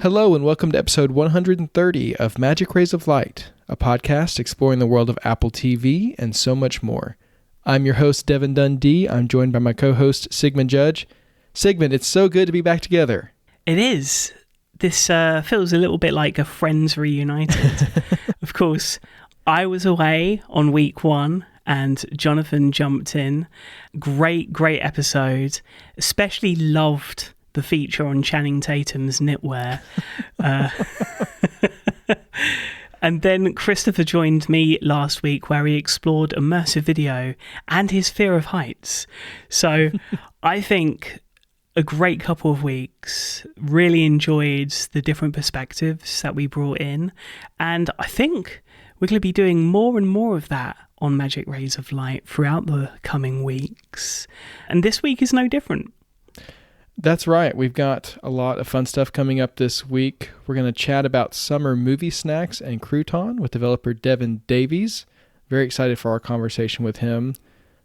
Hello and welcome to episode 130 of Magic Rays of Light, a podcast exploring the world of Apple TV and so much more. I'm your host, Devin Dundee. I'm joined by my co-host, Sigmund Judge. Sigmund, it's so good to be back together. It is. This feels a little bit like a Friends reunited. Of course, I was away on week one and Jonathan jumped in. Great episode. Especially loved the feature on Channing Tatum's knitwear. And then Christopher joined me last week where he explored immersive video and his fear of heights. So I think a great couple of weeks. Really enjoyed the different perspectives that we brought in. And I think we're going to be doing more and more of that on Magic Rays of Light throughout the coming weeks. And this week is no different. That's right. We've got a lot of fun stuff coming up this week. We're going to chat about summer movie snacks and Crouton with developer Devin Davies. Very excited for our conversation with him.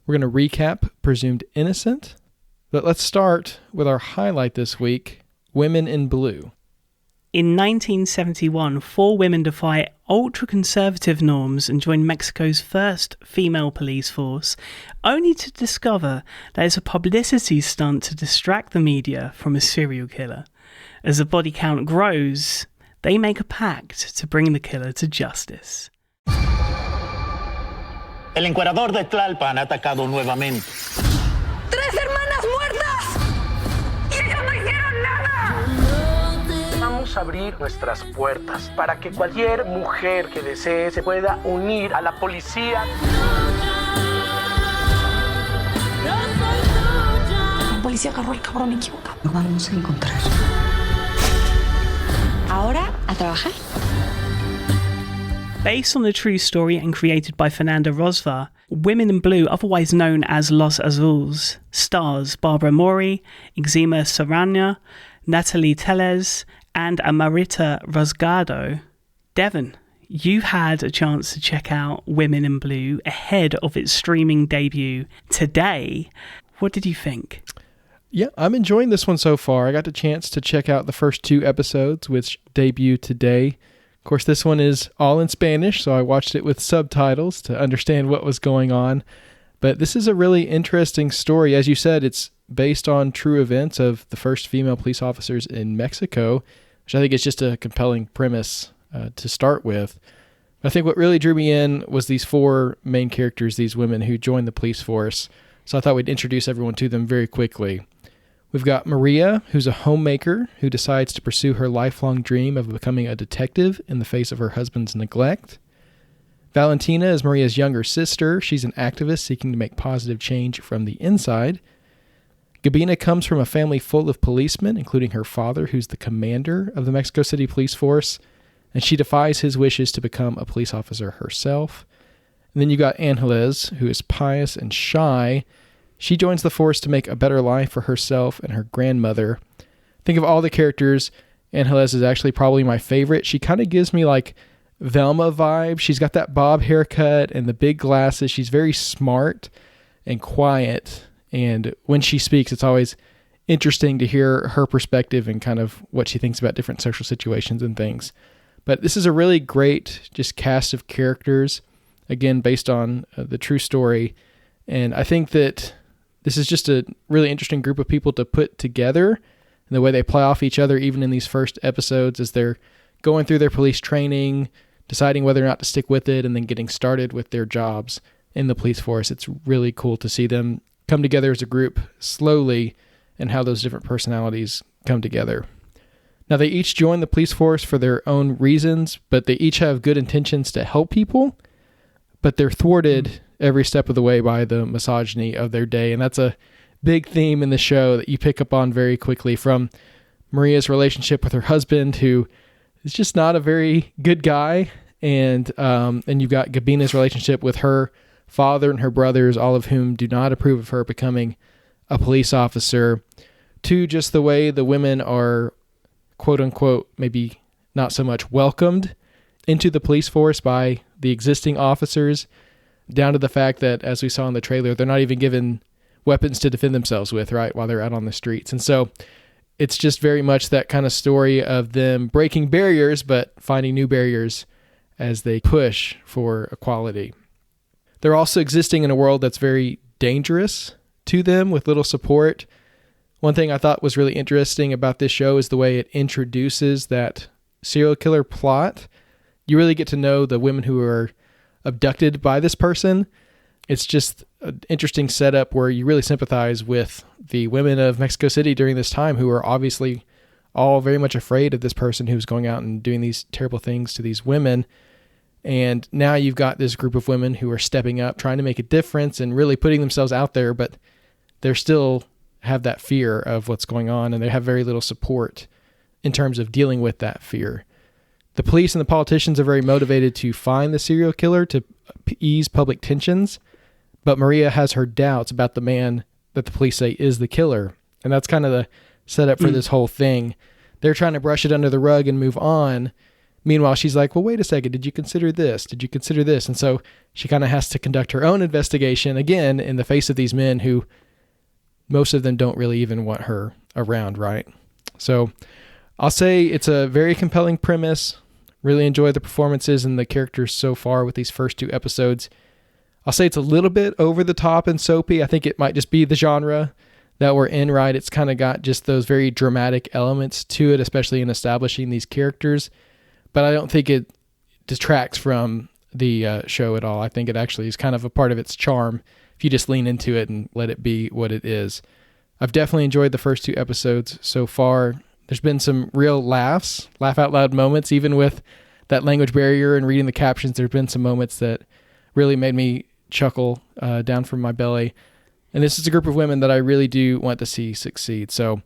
We're going to recap Presumed Innocent. But let's start with our highlight this week, Women in Blue. In 1971, 4 women defy ultra-conservative norms and join Mexico's first female police force, only to discover that it's a publicity stunt to distract the media from a serial killer. As the body count grows, they make a pact to bring the killer to justice. El encuerador de Tlalpan ha atacado nuevamente. ¡Tres hermanas muertas! ¡Y ellas no hicieron nada! Vamos a abrir nuestras puertas para que cualquier mujer que desee se pueda unir a la policía. La policía agarró al cabrón equivocado. Lo vamos a encontrar. Ahora, a trabajar. Based on the true story and created by Fernanda Rosva, Women in Blue, otherwise known as Los Azules, stars Barbara Mori, Ixima Saranya, Natalie Tellez, and Amarita Rasgado. Devin, you had a chance to check out Women in Blue ahead of its streaming debut today. What did you think? Yeah, I'm enjoying this one so far. I got the chance to check out the first 2 episodes, which debut today. Of course, this one is all in Spanish, so I watched it with subtitles to understand what was going on. But this is a really interesting story. As you said, it's based on true events of the first female police officers in Mexico, which I think is just a compelling premise to start with. I think what really drew me in was these 4 main characters, these women who joined the police force. So I thought we'd introduce everyone to them very quickly. We've got Maria, who's a homemaker who decides to pursue her lifelong dream of becoming a detective in the face of her husband's neglect. Valentina is Maria's younger sister. She's an activist seeking to make positive change from the inside. Gabina comes from a family full of policemen, including her father, who's the commander of the Mexico City Police Force, and she defies his wishes to become a police officer herself. And then you got Angeles, who is pious and shy. She joins the force to make a better life for herself and her grandmother. Think of all the characters, Angeles is actually probably my favorite. She kind of gives me like Velma vibe. She's got that bob haircut and the big glasses. She's very smart and quiet. And when she speaks, it's always interesting to hear her perspective and kind of what she thinks about different social situations and things. But this is a really great just cast of characters, again, based on the true story. And I think that this is just a really interesting group of people to put together, and the way they play off each other, even in these first episodes, as they're going through their police training, deciding whether or not to stick with it, and then getting started with their jobs in the police force. It's really cool to see them come together as a group slowly and how those different personalities come together. Now, they each join the police force for their own reasons, but they each have good intentions to help people, but they're thwarted every step of the way by the misogyny of their day. And that's a big theme in the show that you pick up on very quickly, from Maria's relationship with her husband, who is just not a very good guy. And you've got Gabina's relationship with her father and her brothers, all of whom do not approve of her becoming a police officer, to just the way the women are, quote unquote, maybe not so much welcomed into the police force by the existing officers, down to the fact that, as we saw in the trailer, they're not even given weapons to defend themselves with, right, while they're out on the streets. And so it's just very much that kind of story of them breaking barriers, but finding new barriers as they push for equality. They're also existing in a world that's very dangerous to them with little support. One thing I thought was really interesting about this show is the way it introduces that serial killer plot. You really get to know the women who are abducted by this person. It's just an interesting setup where you really sympathize with the women of Mexico City during this time, who are obviously all very much afraid of this person who's going out and doing these terrible things to these women. And now you've got this group of women who are stepping up, trying to make a difference and really putting themselves out there, but they're still have that fear of what's going on, and they have very little support in terms of dealing with that fear. The police and the politicians are very motivated to find the serial killer to ease public tensions, but Maria has her doubts about the man that the police say is the killer. And that's kind of the setup for this whole thing. They're trying to brush it under the rug and move on. Meanwhile, she's like, well, wait a second. Did you consider this? Did you consider this? And so she kind of has to conduct her own investigation, again, in the face of these men who most of them don't really even want her around, right? So I'll say it's a very compelling premise. Really enjoy the performances and the characters so far with these first 2 episodes. I'll say it's a little bit over the top and soapy. I think it might just be the genre that we're in, right? It's kind of got just those very dramatic elements to it, especially in establishing these characters. But I don't think it detracts from the show at all. I think it actually is kind of a part of its charm if you just lean into it and let it be what it is. I've definitely enjoyed the first 2 episodes so far. There's been some real laughs, laugh out loud moments, even with that language barrier and reading the captions. There's been some moments that really made me chuckle down from my belly. And this is a group of women that I really do want to see succeed. So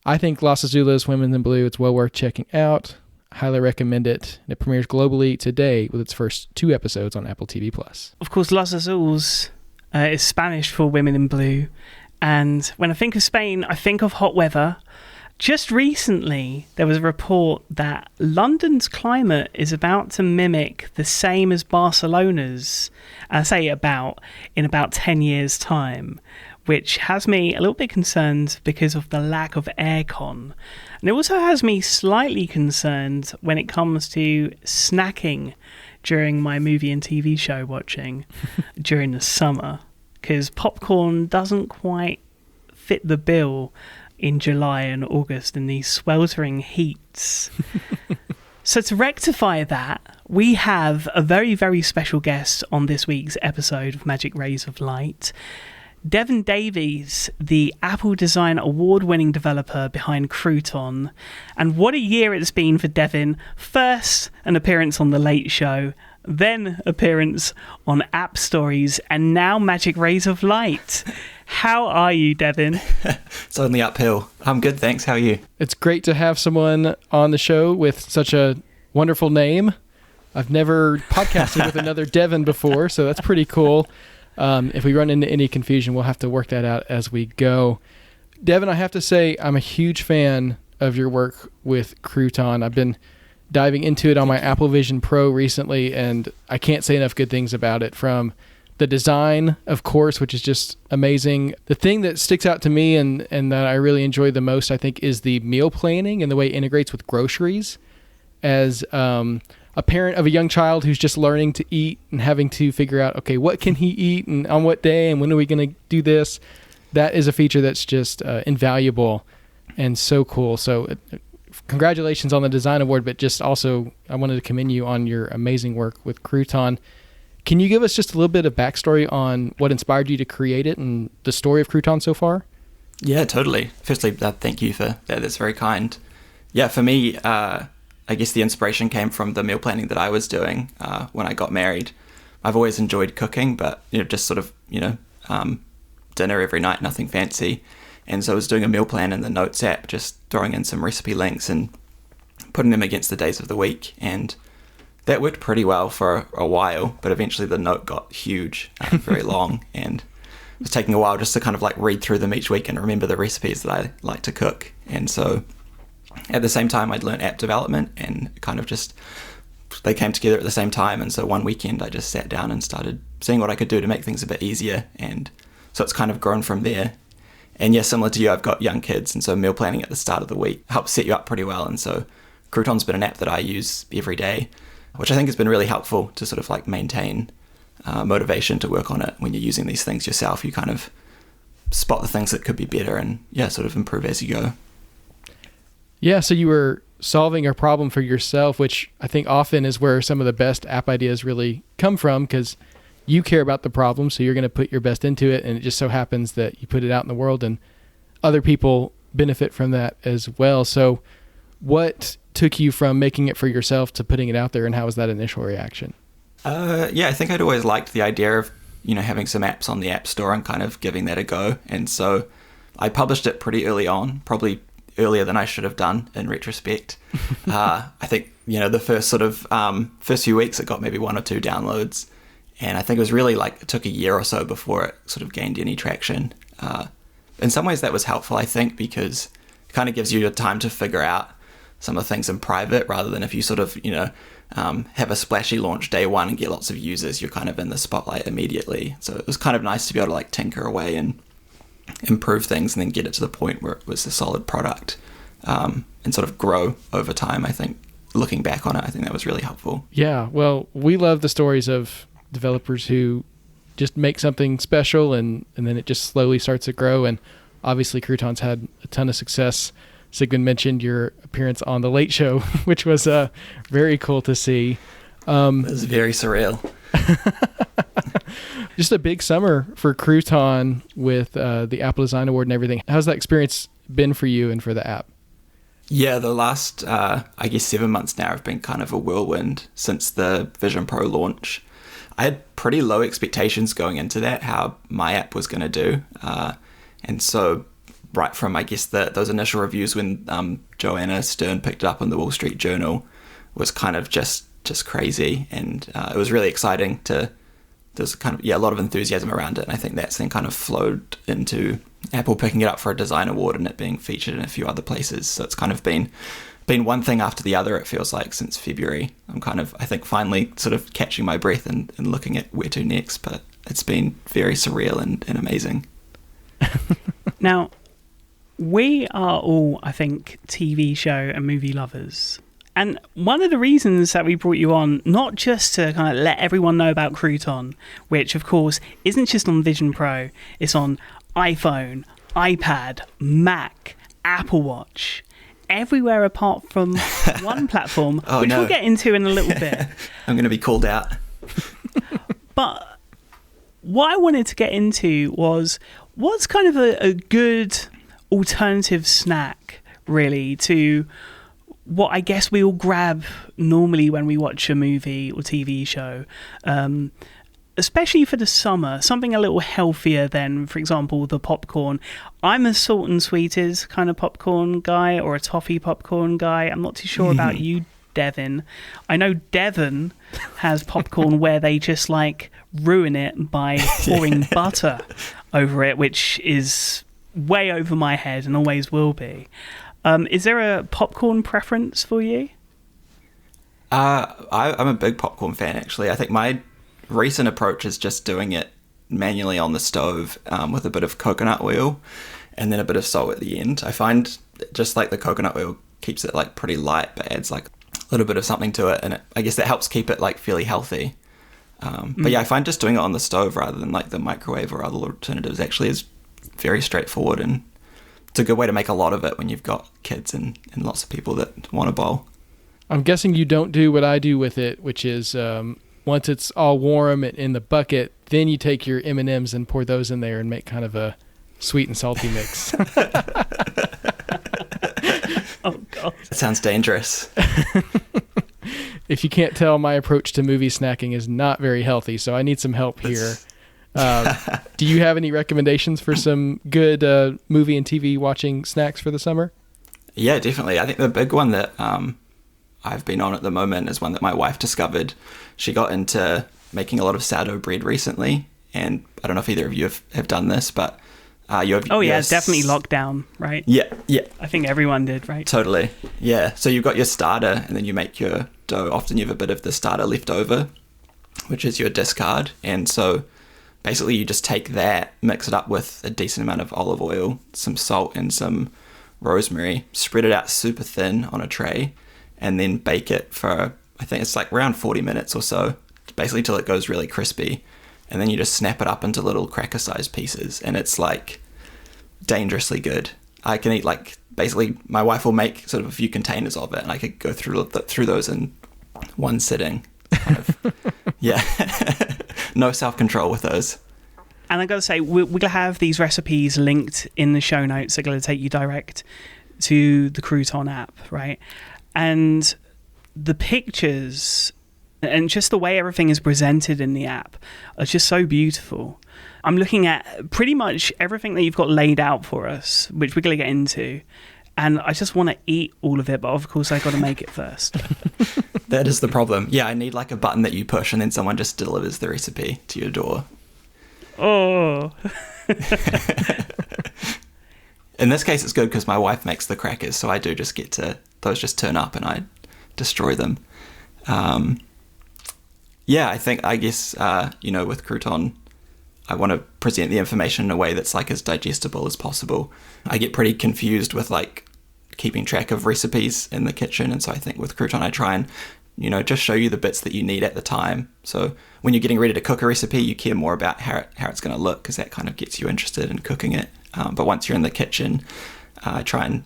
I think Los Azules, Women in Blue, it's well worth checking out. Highly recommend it. It premieres globally today with its first 2 episodes on Apple TV+. Of course, Los Azules is Spanish for Women in Blue. And when I think of Spain, I think of hot weather. Just recently, there was a report that London's climate is about to mimic the same as Barcelona's, I say in about 10 years' time, which has me a little bit concerned because of the lack of aircon. And it also has me slightly concerned when it comes to snacking during my movie and TV show watching during the summer, because popcorn doesn't quite fit the bill in July and August in these sweltering heats. So to rectify that, we have a very, very special guest on this week's episode of Magic Rays of Light. Devin Davies, the Apple Design Award-winning developer behind Crouton. And what a year it's been for Devin. First, an appearance on The Late Show, then appearance on App Stories, and now Magic Rays of Light. How are you, Devin? It's only uphill. I'm good, thanks. How are you? It's great to have someone on the show with such a wonderful name. I've never podcasted with another Devin before, so that's pretty cool. If we run into any confusion, we'll have to work that out as we go. Devin, I have to say I'm a huge fan of your work with Crouton. I've been diving into it on my Apple Vision Pro recently, and I can't say enough good things about it. From the design, of course, which is just amazing. The thing that sticks out to me and that I really enjoy the most, I think, is the meal planning and the way it integrates with groceries. As a parent of a young child who's just learning to eat and having to figure out, okay, what can he eat and on what day and when are we going to do this? That is a feature that's just invaluable and so cool. So congratulations on the design award, but just also I wanted to commend you on your amazing work with Crouton. Can you give us just a little bit of backstory on what inspired you to create it and the story of Crouton so far? Yeah, totally. Firstly, thank you for that. That's very kind. Yeah, for me, I guess the inspiration came from the meal planning that I was doing when I got married. I've always enjoyed cooking, but just sort of dinner every night, nothing fancy. And so I was doing a meal plan in the Notes app, just throwing in some recipe links and putting them against the days of the week. And that worked pretty well for a while, but eventually the note got huge, very long, and it was taking a while just to kind of like read through them each week and remember the recipes that I like to cook. And so at the same time, I'd learned app development and kind of just, they came together at the same time. And so one weekend I just sat down and started seeing what I could do to make things a bit easier. And so it's kind of grown from there. And yeah, similar to you, I've got young kids, and so meal planning at the start of the week helps set you up pretty well. And so Crouton's been an app that I use every day, which I think has been really helpful to sort of like maintain motivation to work on it. When you're using these things yourself, you kind of spot the things that could be better and sort of improve as you go. Yeah, so you were solving a problem for yourself, which I think often is where some of the best app ideas really come from, because you care about the problem, so you're going to put your best into it, and it just so happens that you put it out in the world and other people benefit from that as well. So what took you from making it for yourself to putting it out there, and how was that initial reaction? I think I'd always liked the idea of, having some apps on the App Store and kind of giving that a go. And so I published it pretty early on, probably earlier than I should have done in retrospect. I think, the first few weeks it got maybe 1 or 2 downloads. And I think it was really it took a year or so before it sort of gained any traction. In some ways that was helpful, I think, because it kind of gives you time to figure out some of the things in private, rather than if you sort of, have a splashy launch day one and get lots of users, you're kind of in the spotlight immediately. So it was kind of nice to be able to tinker away and improve things and then get it to the point where it was a solid product, and sort of grow over time. I think looking back on it, I think that was really helpful. Yeah, well, we love the stories of developers who just make something special and then it just slowly starts to grow. And obviously Crouton's had a ton of success. Sigmund mentioned your appearance on The Late Show, which was very cool to see. It was very surreal. Just a big summer for Crouton with the Apple Design Award and everything. How's that experience been for you and for the app? Yeah, the last, 7 months now have been kind of a whirlwind since the Vision Pro launch. I had pretty low expectations going into that, how my app was going to do. And so right from, those initial reviews when Joanna Stern picked it up in the Wall Street Journal was kind of just crazy. And it was really exciting there's kind of, a lot of enthusiasm around it. And I think that's then kind of flowed into Apple picking it up for a design award and it being featured in a few other places. So it's kind of been one thing after the other, it feels like, since February. I'm kind of, I think, finally sort of catching my breath and looking at where to next, but it's been very surreal and amazing. Now, we are all, I think, TV show and movie lovers. And one of the reasons that we brought you on, not just to kind of let everyone know about Crouton, which, of course, isn't just on Vision Pro, it's on iPhone, iPad, Mac, Apple Watch, everywhere apart from one platform, which we'll get into in a little bit. I'm going to be called out. But what I wanted to get into was, what's kind of a good alternative snack, really, to what I guess we all grab normally when we watch a movie or TV show, especially for the summer, something a little healthier than, for example, the popcorn. I'm a salt and sweeted kind of popcorn guy, or a toffee popcorn guy. I'm not too sure about you, Devin. I know Devon has popcorn where they just ruin it by pouring butter over it, which is way over my head and always will be. Is there a popcorn preference for you? I'm a big popcorn fan, actually. I think my recent approach is just doing it manually on the stove with a bit of coconut oil and then a bit of salt at the end. I find just the coconut oil keeps it pretty light, but adds a little bit of something to it, and I guess that helps keep it fairly healthy. But yeah, I find just doing it on the stove rather than the microwave or other alternatives actually is very straightforward, and it's a good way to make a lot of it when you've got kids and lots of people that want a bowl. I'm guessing you don't do what I do with it, which is once it's all warm in the bucket, then you take your M&Ms and pour those in there and make kind of a sweet and salty mix. Oh, God. That sounds dangerous. If you can't tell, my approach to movie snacking is not very healthy, so I need some help here. Do you have any recommendations for some good movie and TV watching snacks for the summer? Yeah, definitely. I think the big one that I've been on at the moment is one that my wife discovered. She got into making a lot of sourdough bread recently, and I don't know if either of you have done this, but you have... Oh, yeah, definitely lockdown, right? Yeah. I think everyone did, right? Totally. Yeah, so you've got your starter, and then you make your dough. Often you have a bit of the starter left over, which is your discard, and so basically you just take that, mix it up with a decent amount of olive oil, some salt and some rosemary, spread it out super thin on a tray, and then bake it for, I think it's like around 40 minutes or so, basically till it goes really crispy. And then you just snap it up into little cracker-sized pieces, and it's like dangerously good. I can eat like, basically my wife will make sort of a few containers of it, and I could go through those in one sitting. Kind of. Yeah. No self-control with those. And I got to say, we're going to have these recipes linked in the show notes. They're going to take you direct to the Crouton app, right? And the pictures and just the way everything is presented in the app are just so beautiful. I'm looking at pretty much everything that you've got laid out for us, which we're going to get into. And I just want to eat all of it, but of course I got to make it first. That is the problem. Yeah, I need like a button that you push and then someone just delivers the recipe to your door. Oh. In this case, it's good because my wife makes the crackers, so I do just get to, those just turn up and I destroy them. Yeah, I guess, with Crouton, I want to present the information in a way that's like as digestible as possible. I get pretty confused with like keeping track of recipes in the kitchen, and so I think with Crouton I try and just show you the bits that you need at the time. So when you're getting ready to cook a recipe, you care more about how it's going to look, because that kind of gets you interested in cooking it. But once you're in the kitchen, I try and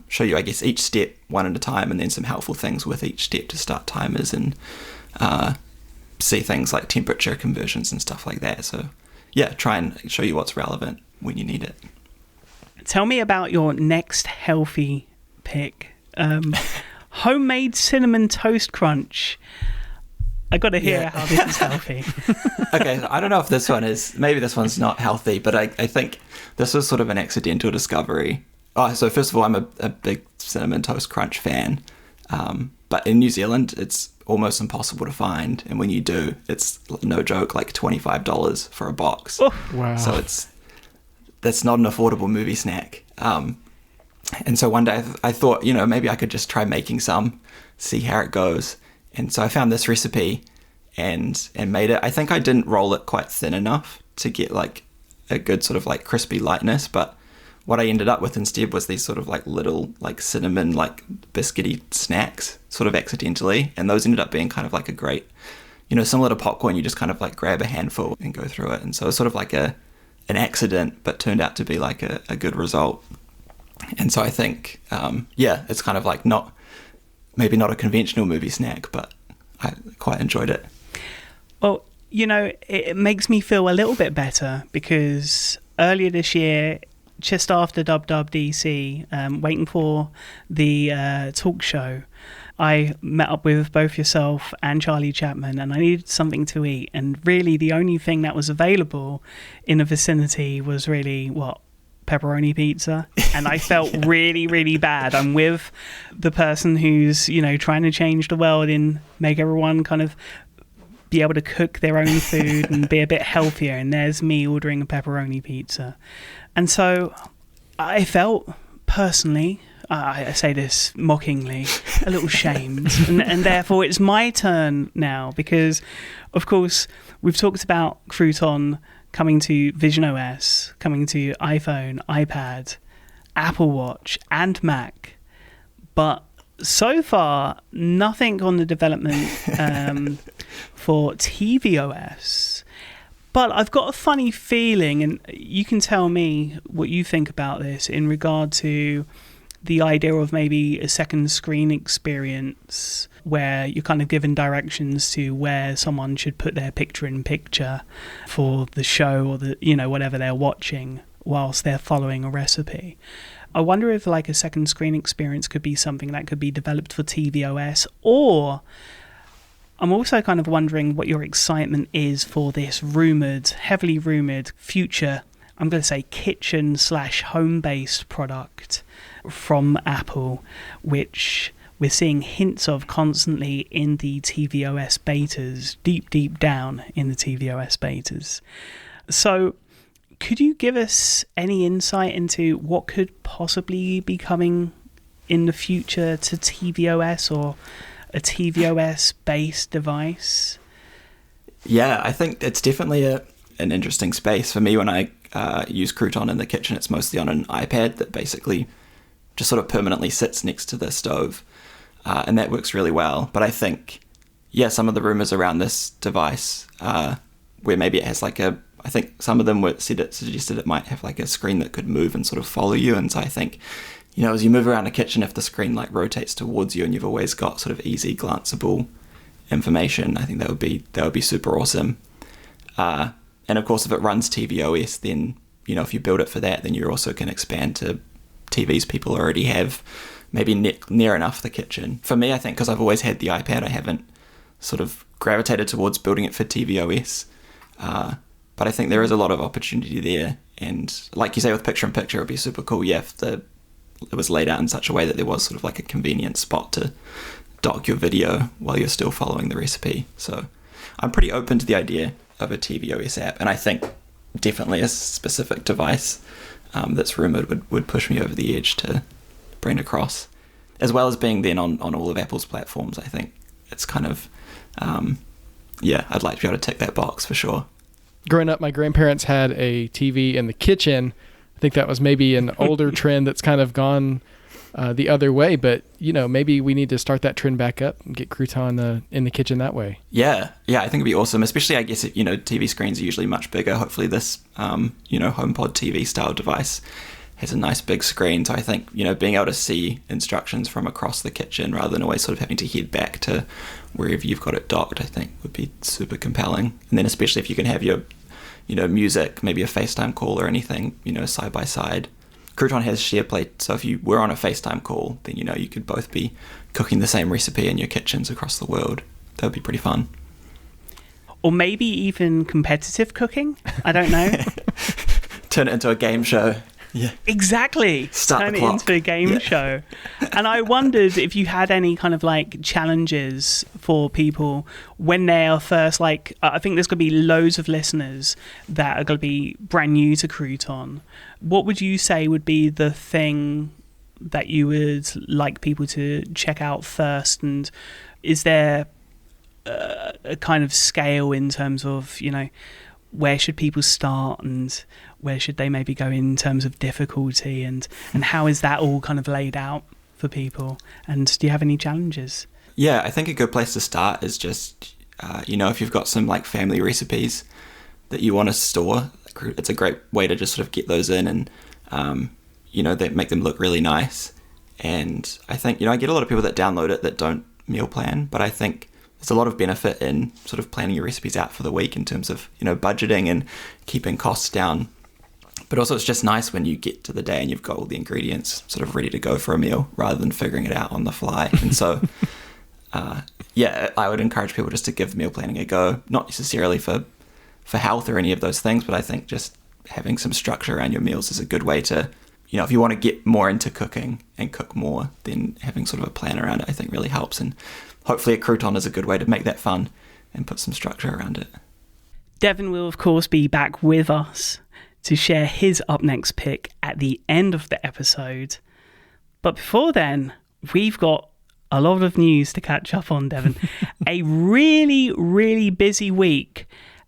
show you, I guess, each step one at a time, and then some helpful things with each step to start timers and see things like temperature conversions and stuff like that. So yeah, try and show you what's relevant when you need it. Tell me about your next healthy pick. Homemade cinnamon toast crunch. I got to hear how this is healthy. Okay, I don't know if this one is, maybe this one's not healthy, but I think this was sort of an accidental discovery. Oh, so first of all, I'm a big cinnamon toast crunch fan. But in New Zealand, it's almost impossible to find. And when you do, it's no joke, like $25 for a box. Oh, wow. So that's not an affordable movie snack. And so one day I thought, maybe I could just try making some, see how it goes. And so I found this recipe and made it. I think I didn't roll it quite thin enough to get like a good sort of like crispy lightness, but what I ended up with instead was these sort of like little like cinnamon like biscuity snacks sort of accidentally, and those ended up being kind of like a great, similar to popcorn, you just kind of like grab a handful and go through it. And so it's sort of like an accident, but turned out to be like a good result. And so I think it's kind of like maybe not a conventional movie snack, but I quite enjoyed it. Well, it makes me feel a little bit better, because earlier this year, just after WWDC, waiting for the talk show, I met up with both yourself and Charlie Chapman, and I needed something to eat. And really the only thing that was available in the vicinity was really, pepperoni pizza. And I felt really, really bad. I'm with the person who's, trying to change the world and make everyone kind of be able to cook their own food and be a bit healthier. And there's me ordering a pepperoni pizza. And so I felt personally, I say this mockingly, a little shamed. And therefore it's my turn now, because, of course, we've talked about Crouton coming to Vision OS, coming to iPhone, iPad, Apple Watch, and Mac. But so far, nothing on the development for tvOS. But I've got a funny feeling, and you can tell me what you think about this in regard to the idea of maybe a second screen experience where you're kind of given directions to where someone should put their picture-in-picture for the show or the whatever they're watching whilst they're following a recipe. I wonder if like a second screen experience could be something that could be developed for tvOS, or I'm also kind of wondering what your excitement is for this heavily rumoured future, I'm going to say kitchen/home-based product from Apple, which we're seeing hints of constantly in the tvOS betas, deep down in the tvOS betas. So could you give us any insight into what could possibly be coming in the future to tvOS or a tvOS based device? Yeah, I think it's definitely an interesting space. For me, when I use Crouton in the kitchen, it's mostly on an iPad that basically just sort of permanently sits next to the stove. And that works really well. But I think, some of the rumors around this device, where maybe it has I think some of them suggested it might have a screen that could move and sort of follow you. And so I think, as you move around a kitchen, if the screen rotates towards you and you've always got sort of easy glanceable information, I think that would be super awesome. And of course, if it runs tvOS, then, if you build it for that, then you also can expand to TVs people already have, maybe near enough the kitchen. For me, I think, because I've always had the iPad, I haven't sort of gravitated towards building it for tvOS. But I think there is a lot of opportunity there. And like you say, with picture-in-picture, it would be super cool, if it was laid out in such a way that there was sort of a convenient spot to dock your video while you're still following the recipe. So I'm pretty open to the idea of a tvOS app. And I think definitely a specific device that's rumoured would push me over the edge to bring across, as well as being then on all of Apple's platforms. I think it's kind of I'd like to be able to tick that box for sure. Growing up, my grandparents had a TV in the kitchen. I think that was maybe an older trend that's kind of gone the other way, but maybe we need to start that trend back up and get Crouton in the kitchen that way. I think it'd be awesome, especially I guess TV screens are usually much bigger. Hopefully this HomePod TV style device has a nice big screen, so I think being able to see instructions from across the kitchen rather than always sort of having to head back to wherever you've got it docked, I think would be super compelling. And then especially if you can have your music, maybe a FaceTime call or anything side by side. Crouton has SharePlay, so if you were on a FaceTime call, then you could both be cooking the same recipe in your kitchens across the world. That would be pretty fun. Or maybe even competitive cooking. I don't know. Turn it into a game show. Yeah. Exactly. Turn it into a game show. And I wondered if you had any kind of challenges for people when they are first, I think there's going to be loads of listeners that are going to be brand new to Crouton. What would you say would be the thing that you would like people to check out first? And is there a kind of scale in terms of, where should people start and where should they maybe go in terms of difficulty, and how is that all kind of laid out for people? And do you have any challenges? Yeah, I think a good place to start is just, if you've got some family recipes that you want to store, it's a great way to just sort of get those in and, that make them look really nice. And I think, I get a lot of people that download it that don't meal plan, but I think there's a lot of benefit in sort of planning your recipes out for the week in terms of, budgeting and keeping costs down. But also it's just nice when you get to the day and you've got all the ingredients sort of ready to go for a meal rather than figuring it out on the fly. And so, I would encourage people just to give meal planning a go, not necessarily for health or any of those things, but I think just having some structure around your meals is a good way to, if you want to get more into cooking and cook more, then having sort of a plan around it, I think really helps. And hopefully a Crouton is a good way to make that fun and put some structure around it. Devin will, of course, be back with us to share his up next pick at the end of the episode. But before then, we've got a lot of news to catch up on, Devin. A really, really busy week.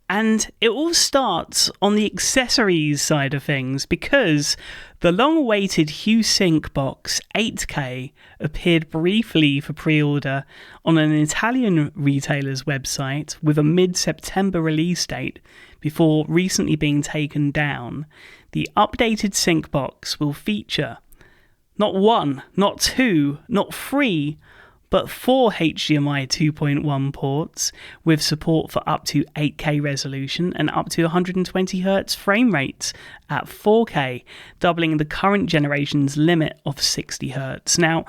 And it all starts on the accessories side of things, because the long-awaited HuSync Box 8K appeared briefly for pre-order on an Italian retailer's website with a mid-September release date before recently being taken down. The updated sync box will feature not one, not two, not three, but 4 HDMI 2.1 ports with support for up to 8K resolution and up to 120Hz frame rates at 4K, doubling the current generation's limit of 60Hz. Now,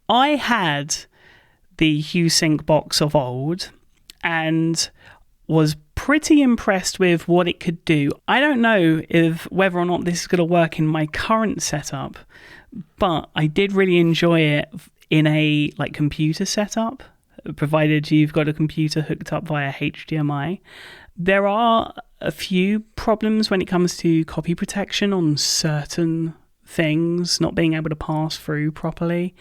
I had the HuSync box of old and was pretty impressed with what it could do. I don't know whether or not this is going to work in my current setup, but I did really enjoy it in a computer setup, provided you've got a computer hooked up via HDMI. There are a few problems when it comes to copy protection on certain things not being able to pass through properly.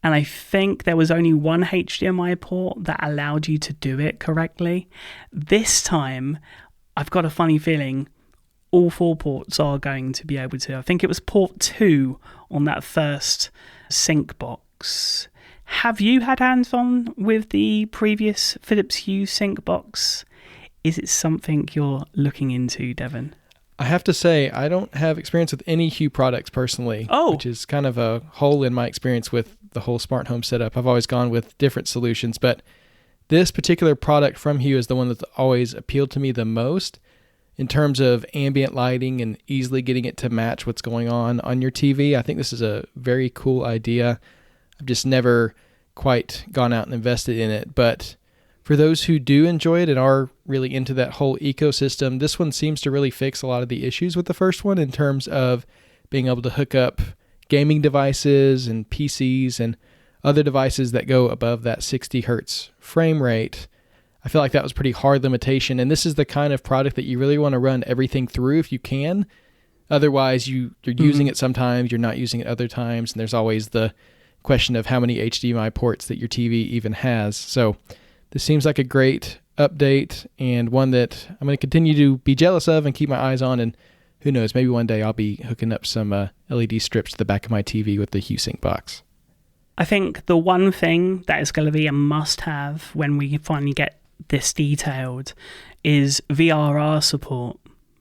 And I think there was only one HDMI port that allowed you to do it correctly. This time, I've got a funny feeling all 4 ports are going to be able to. I think it was port 2 on that first sync box. Have you had hands-on with the previous Philips Hue sync box? Is it something you're looking into, Devin? I have to say, I don't have experience with any Hue products personally, which is kind of a hole in my experience with the whole smart home setup. I've always gone with different solutions, but this particular product from Hue is the one that's always appealed to me the most in terms of ambient lighting and easily getting it to match what's going on your TV. I think this is a very cool idea. I've just never quite gone out and invested in it, but for those who do enjoy it and are really into that whole ecosystem, this one seems to really fix a lot of the issues with the first one in terms of being able to hook up gaming devices and PCs and other devices that go above that 60 hertz frame rate. I feel like that was a pretty hard limitation, and this is the kind of product that you really want to run everything through if you can. Otherwise, you're using it sometimes, you're not using it other times, and there's always the question of how many HDMI ports that your TV even has. So this seems like a great update and one that I'm going to continue to be jealous of and keep my eyes on, and who knows, maybe one day I'll be hooking up some LED strips to the back of my TV with the HueSync box. I think the one thing that is going to be a must-have when we finally get this detailed is VRR support.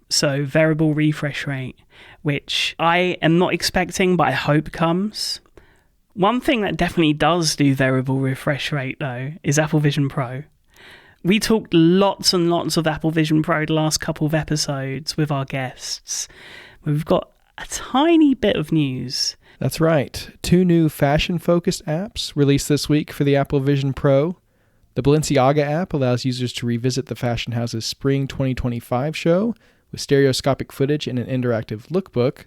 So variable refresh rate, which I am not expecting, but I hope comes. One thing that definitely does do variable refresh rate, though, is Apple Vision Pro. We talked lots and lots of Apple Vision Pro the last couple of episodes with our guests. We've got a tiny bit of news. That's right. 2 new fashion-focused apps released this week for the Apple Vision Pro. The Balenciaga app allows users to revisit the fashion house's Spring 2025 show with stereoscopic footage and an interactive lookbook,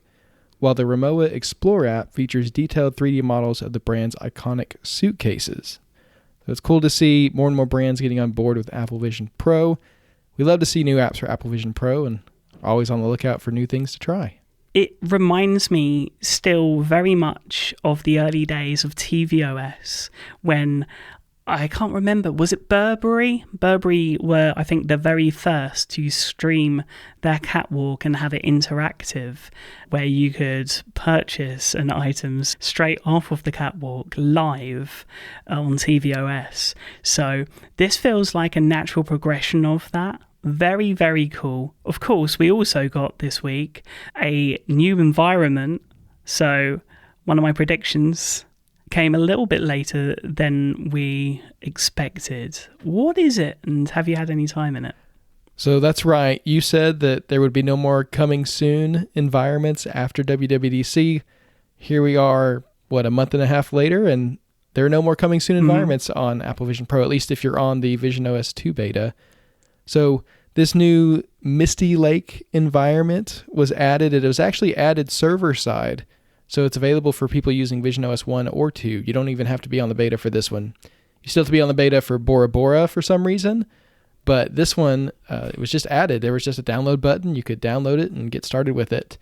while the Rimowa Explore app features detailed 3D models of the brand's iconic suitcases. So it's cool to see more and more brands getting on board with Apple Vision Pro. We love to see new apps for Apple Vision Pro and are always on the lookout for new things to try. It reminds me still very much of the early days of tvOS when, I can't remember, was it Burberry? Burberry were, I think, the very first to stream their catwalk and have it interactive, where you could purchase an items straight off of the catwalk live on tvOS. So this feels like a natural progression of that. Very, very cool. Of course, we also got this week a new environment. So one of my predictions came a little bit later than we expected. What is it, and have you had any time in it? So that's right. You said that there would be no more coming soon environments after WWDC. Here we are, a month and a half later, and there are no more coming soon environments on Apple Vision Pro, at least if you're on the Vision OS 2 beta. So this new Misty Lake environment was added. It was actually added server side. So it's available for people using Vision OS 1 or 2. You don't even have to be on the beta for this one. You still have to be on the beta for Bora Bora for some reason. But this one, it was just added. There was just a download button. You could download it and get started with it.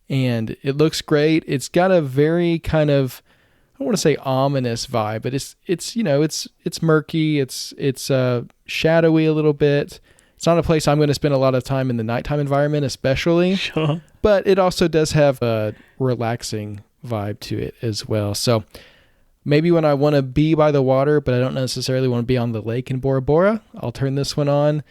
And it looks great. It's got a very kind of, I don't want to say ominous vibe, but it's murky. It's shadowy a little bit. It's not a place I'm going to spend a lot of time in the nighttime environment, especially. Sure. But it also does have a relaxing vibe to it as well. So maybe when I want to be by the water, but I don't necessarily want to be on the lake in Bora Bora, I'll turn this one on.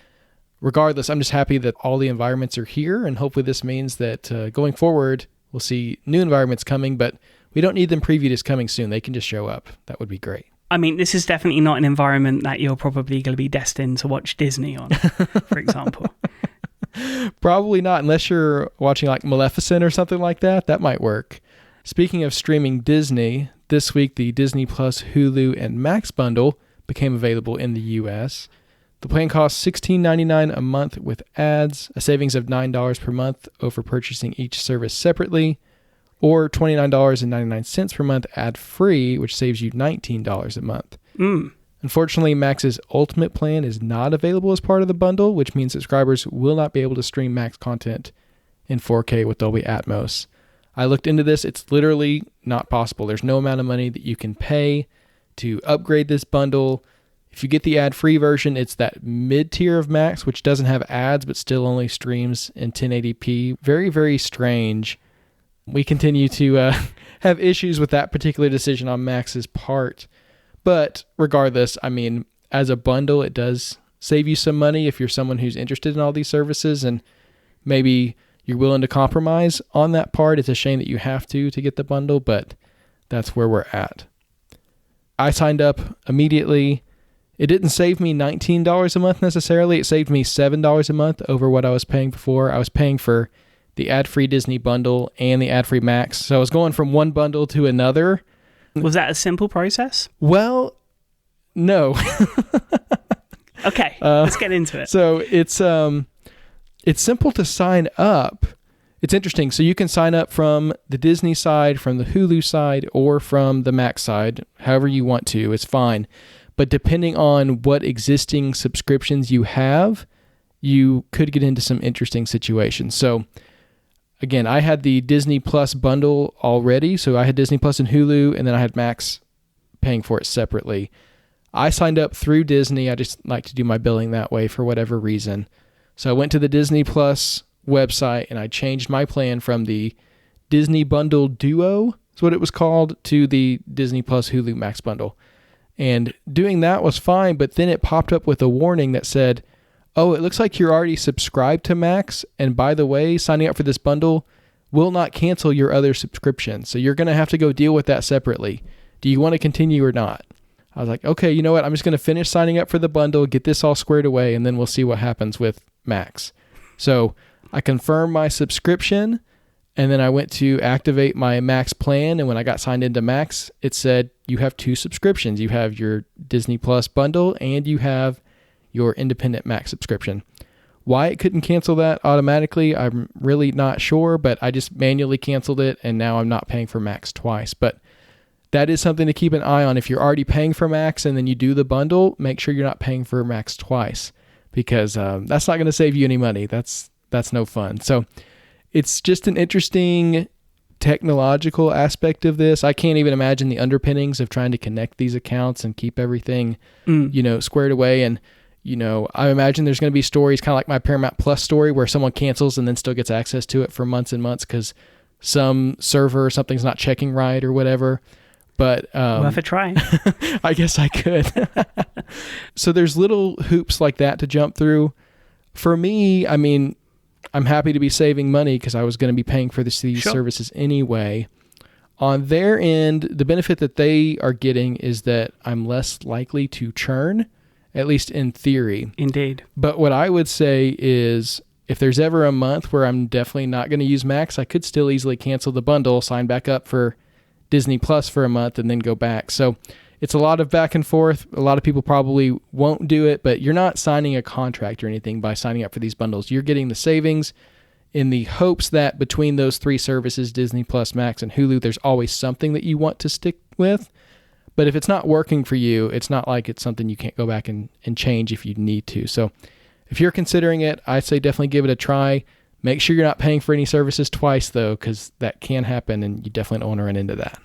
Regardless, I'm just happy that all the environments are here, and hopefully this means that going forward, we'll see new environments coming, but we don't need them previewed as coming soon. They can just show up. That would be great. I mean, this is definitely not an environment that you're probably going to be destined to watch Disney on, for example. Probably not, unless you're watching like Maleficent or something like that. That might work. Speaking of streaming Disney, this week the Disney Plus, Hulu, and Max bundle became available in the U.S. The plan costs $16.99 a month with ads, a savings of $9 per month over purchasing each service separately, or $29.99 per month ad-free, which saves you $19 a month. Unfortunately, Max's Ultimate plan is not available as part of the bundle, which means subscribers will not be able to stream Max content in 4K with Dolby Atmos. I looked into this. It's literally not possible. There's no amount of money that you can pay to upgrade this bundle. If you get the ad-free version, it's that mid-tier of Max, which doesn't have ads, but still only streams in 1080p. Very, very strange. We continue to have issues with that particular decision on Max's part. But regardless, I mean, as a bundle, it does save you some money if you're someone who's interested in all these services, and maybe you're willing to compromise on that part. It's a shame that you have to get the bundle, but that's where we're at. I signed up immediately. It didn't save me $19 a month necessarily. It saved me $7 a month over what I was paying before. I was paying for the ad-free Disney bundle and the ad-free Max. So I was going from one bundle to another. Was that a simple process? Well, no. Okay, let's get into it. So it's simple to sign up. It's interesting. So you can sign up from the Disney side, from the Hulu side, or from the Max side, however you want to. It's fine. But depending on what existing subscriptions you have, you could get into some interesting situations. So again, I had the Disney Plus bundle already. So I had Disney Plus and Hulu, and then I had Max paying for it separately. I signed up through Disney. I just like to do my billing that way for whatever reason. So I went to the Disney Plus website and I changed my plan from the Disney Bundle Duo, is what it was called, to the Disney Plus Hulu Max bundle. And doing that was fine, but then it popped up with a warning that said, oh, it looks like you're already subscribed to Max, and by the way, signing up for this bundle will not cancel your other subscription, so you're going to have to go deal with that separately. Do you want to continue or not? I was like, okay, you know what? I'm just going to finish signing up for the bundle, get this all squared away, and then we'll see what happens with Max. So I confirmed my subscription, and then I went to activate my Max plan, and when I got signed into Max, it said you have two subscriptions. You have your Disney Plus bundle, and you have your independent Max subscription. Why it couldn't cancel that automatically, I'm really not sure, but I just manually canceled it, and now I'm not paying for Max twice. But that is something to keep an eye on. If you're already paying for Max and then you do the bundle, make sure you're not paying for Max twice, because that's not going to save you any money. That's no fun. So it's just an interesting technological aspect of this. I can't even imagine the underpinnings of trying to connect these accounts and keep everything, squared away. And, I imagine there's going to be stories kind of like my Paramount Plus story where someone cancels and then still gets access to it for months and months because some server or something's not checking right or whatever. But worth a try. I guess I could. So there's little hoops like that to jump through. For me, I mean, I'm happy to be saving money because I was going to be paying for these services anyway. On their end, the benefit that they are getting is that I'm less likely to churn, at least in theory. Indeed. But what I would say is if there's ever a month where I'm definitely not going to use Max, I could still easily cancel the bundle, sign back up for Disney Plus for a month, and then go back. So it's a lot of back and forth. A lot of people probably won't do it, but you're not signing a contract or anything by signing up for these bundles. You're getting the savings in the hopes that between those three services, Disney Plus, Max, and Hulu, there's always something that you want to stick with. But if it's not working for you, it's not like it's something you can't go back and change if you need to. So if you're considering it, I'd say definitely give it a try. Make sure you're not paying for any services twice, though, because that can happen, and you definitely don't want to run into that.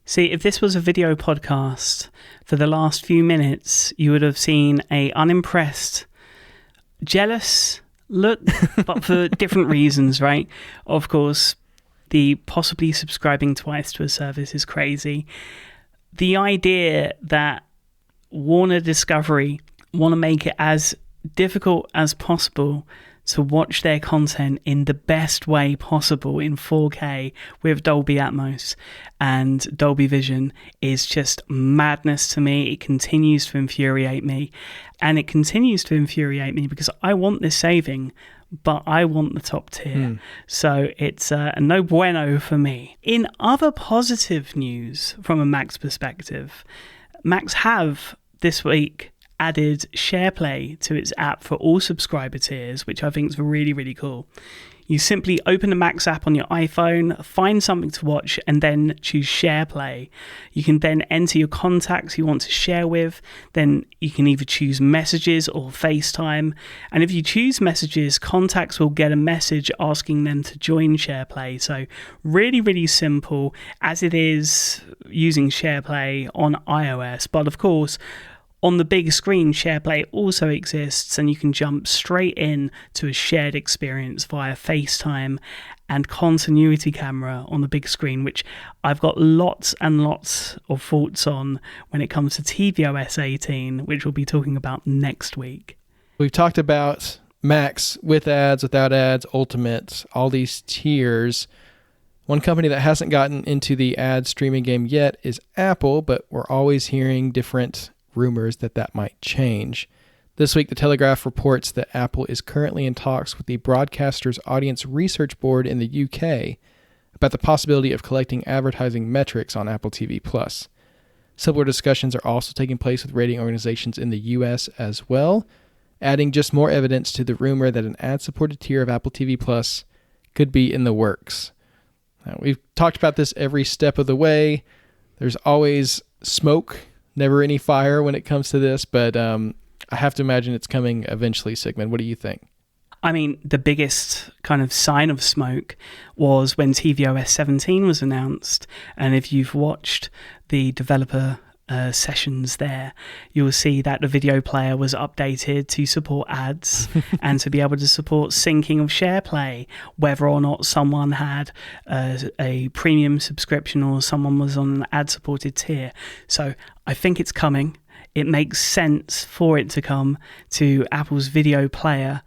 See, if this was a video podcast, for the last few minutes, you would have seen a unimpressed, jealous look, but for different reasons, right? Of course, the possibly subscribing twice to a service is crazy. The idea that Warner Discovery want to make it as difficult as possible to watch their content in the best way possible in 4K with Dolby Atmos and Dolby Vision is just madness to me. It continues to infuriate me. And it continues to infuriate me because I want this saving, but I want the top tier. So it's a no bueno for me. In other positive news from a Max perspective, Max have this week added SharePlay to its app for all subscriber tiers, which I think is really, really cool. You simply open the Max app on your iPhone, find something to watch, and then choose SharePlay. You can then enter your contacts you want to share with. Then you can either choose Messages or FaceTime. And if you choose Messages, contacts will get a message asking them to join SharePlay. So really, really simple, as it is using SharePlay on iOS. But of course, on the big screen, SharePlay also exists, and you can jump straight in to a shared experience via FaceTime and continuity camera on the big screen, which I've got lots and lots of thoughts on when it comes to tvOS 18, which we'll be talking about next week. We've talked about Max with ads, without ads, Ultimate, all these tiers. One company that hasn't gotten into the ad streaming game yet is Apple, but we're always hearing different rumors that might change. This week, The Telegraph reports that Apple is currently in talks with the Broadcasters Audience Research Board in the UK about the possibility of collecting advertising metrics on Apple TV+. Similar discussions are also taking place with rating organizations in the US as well, adding just more evidence to the rumor that an ad-supported tier of Apple TV+ could be in the works. Now, we've talked about this every step of the way. There's always smoke, never any fire when it comes to this, but I have to imagine it's coming eventually. Sigmund, what do you think? I mean, the biggest kind of sign of smoke was when tvOS 17 was announced. And if you've watched the developer sessions there, you'll see that the video player was updated to support ads and to be able to support syncing of SharePlay, whether or not someone had a premium subscription or someone was on an ad-supported tier. So I think it's coming. It makes sense for it to come to Apple's video player,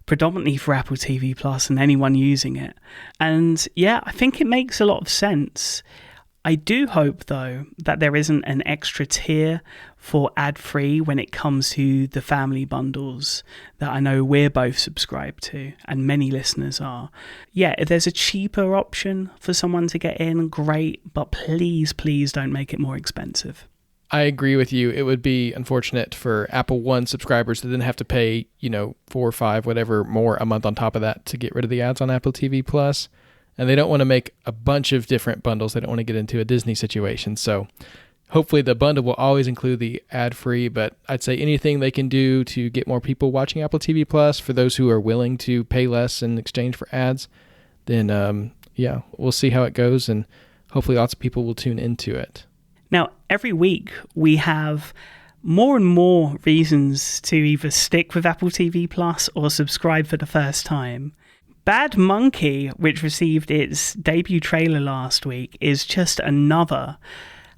predominantly for Apple TV Plus and anyone using it. And yeah, I think it makes a lot of sense. I do hope, though, that there isn't an extra tier for ad-free when it comes to the family bundles that I know we're both subscribed to, and many listeners are. Yeah, if there's a cheaper option for someone to get in, great, but please, please don't make it more expensive. I agree with you. It would be unfortunate for Apple One subscribers to then have to pay, $4 or $5, whatever, more a month on top of that to get rid of the ads on Apple TV Plus. And they don't want to make a bunch of different bundles. They don't want to get into a Disney situation. So hopefully the bundle will always include the ad-free, but I'd say anything they can do to get more people watching Apple TV Plus, for those who are willing to pay less in exchange for ads, then we'll see how it goes, and hopefully lots of people will tune into it. Now, every week we have more and more reasons to either stick with Apple TV Plus or subscribe for the first time. Bad Monkey, which received its debut trailer last week, is just another.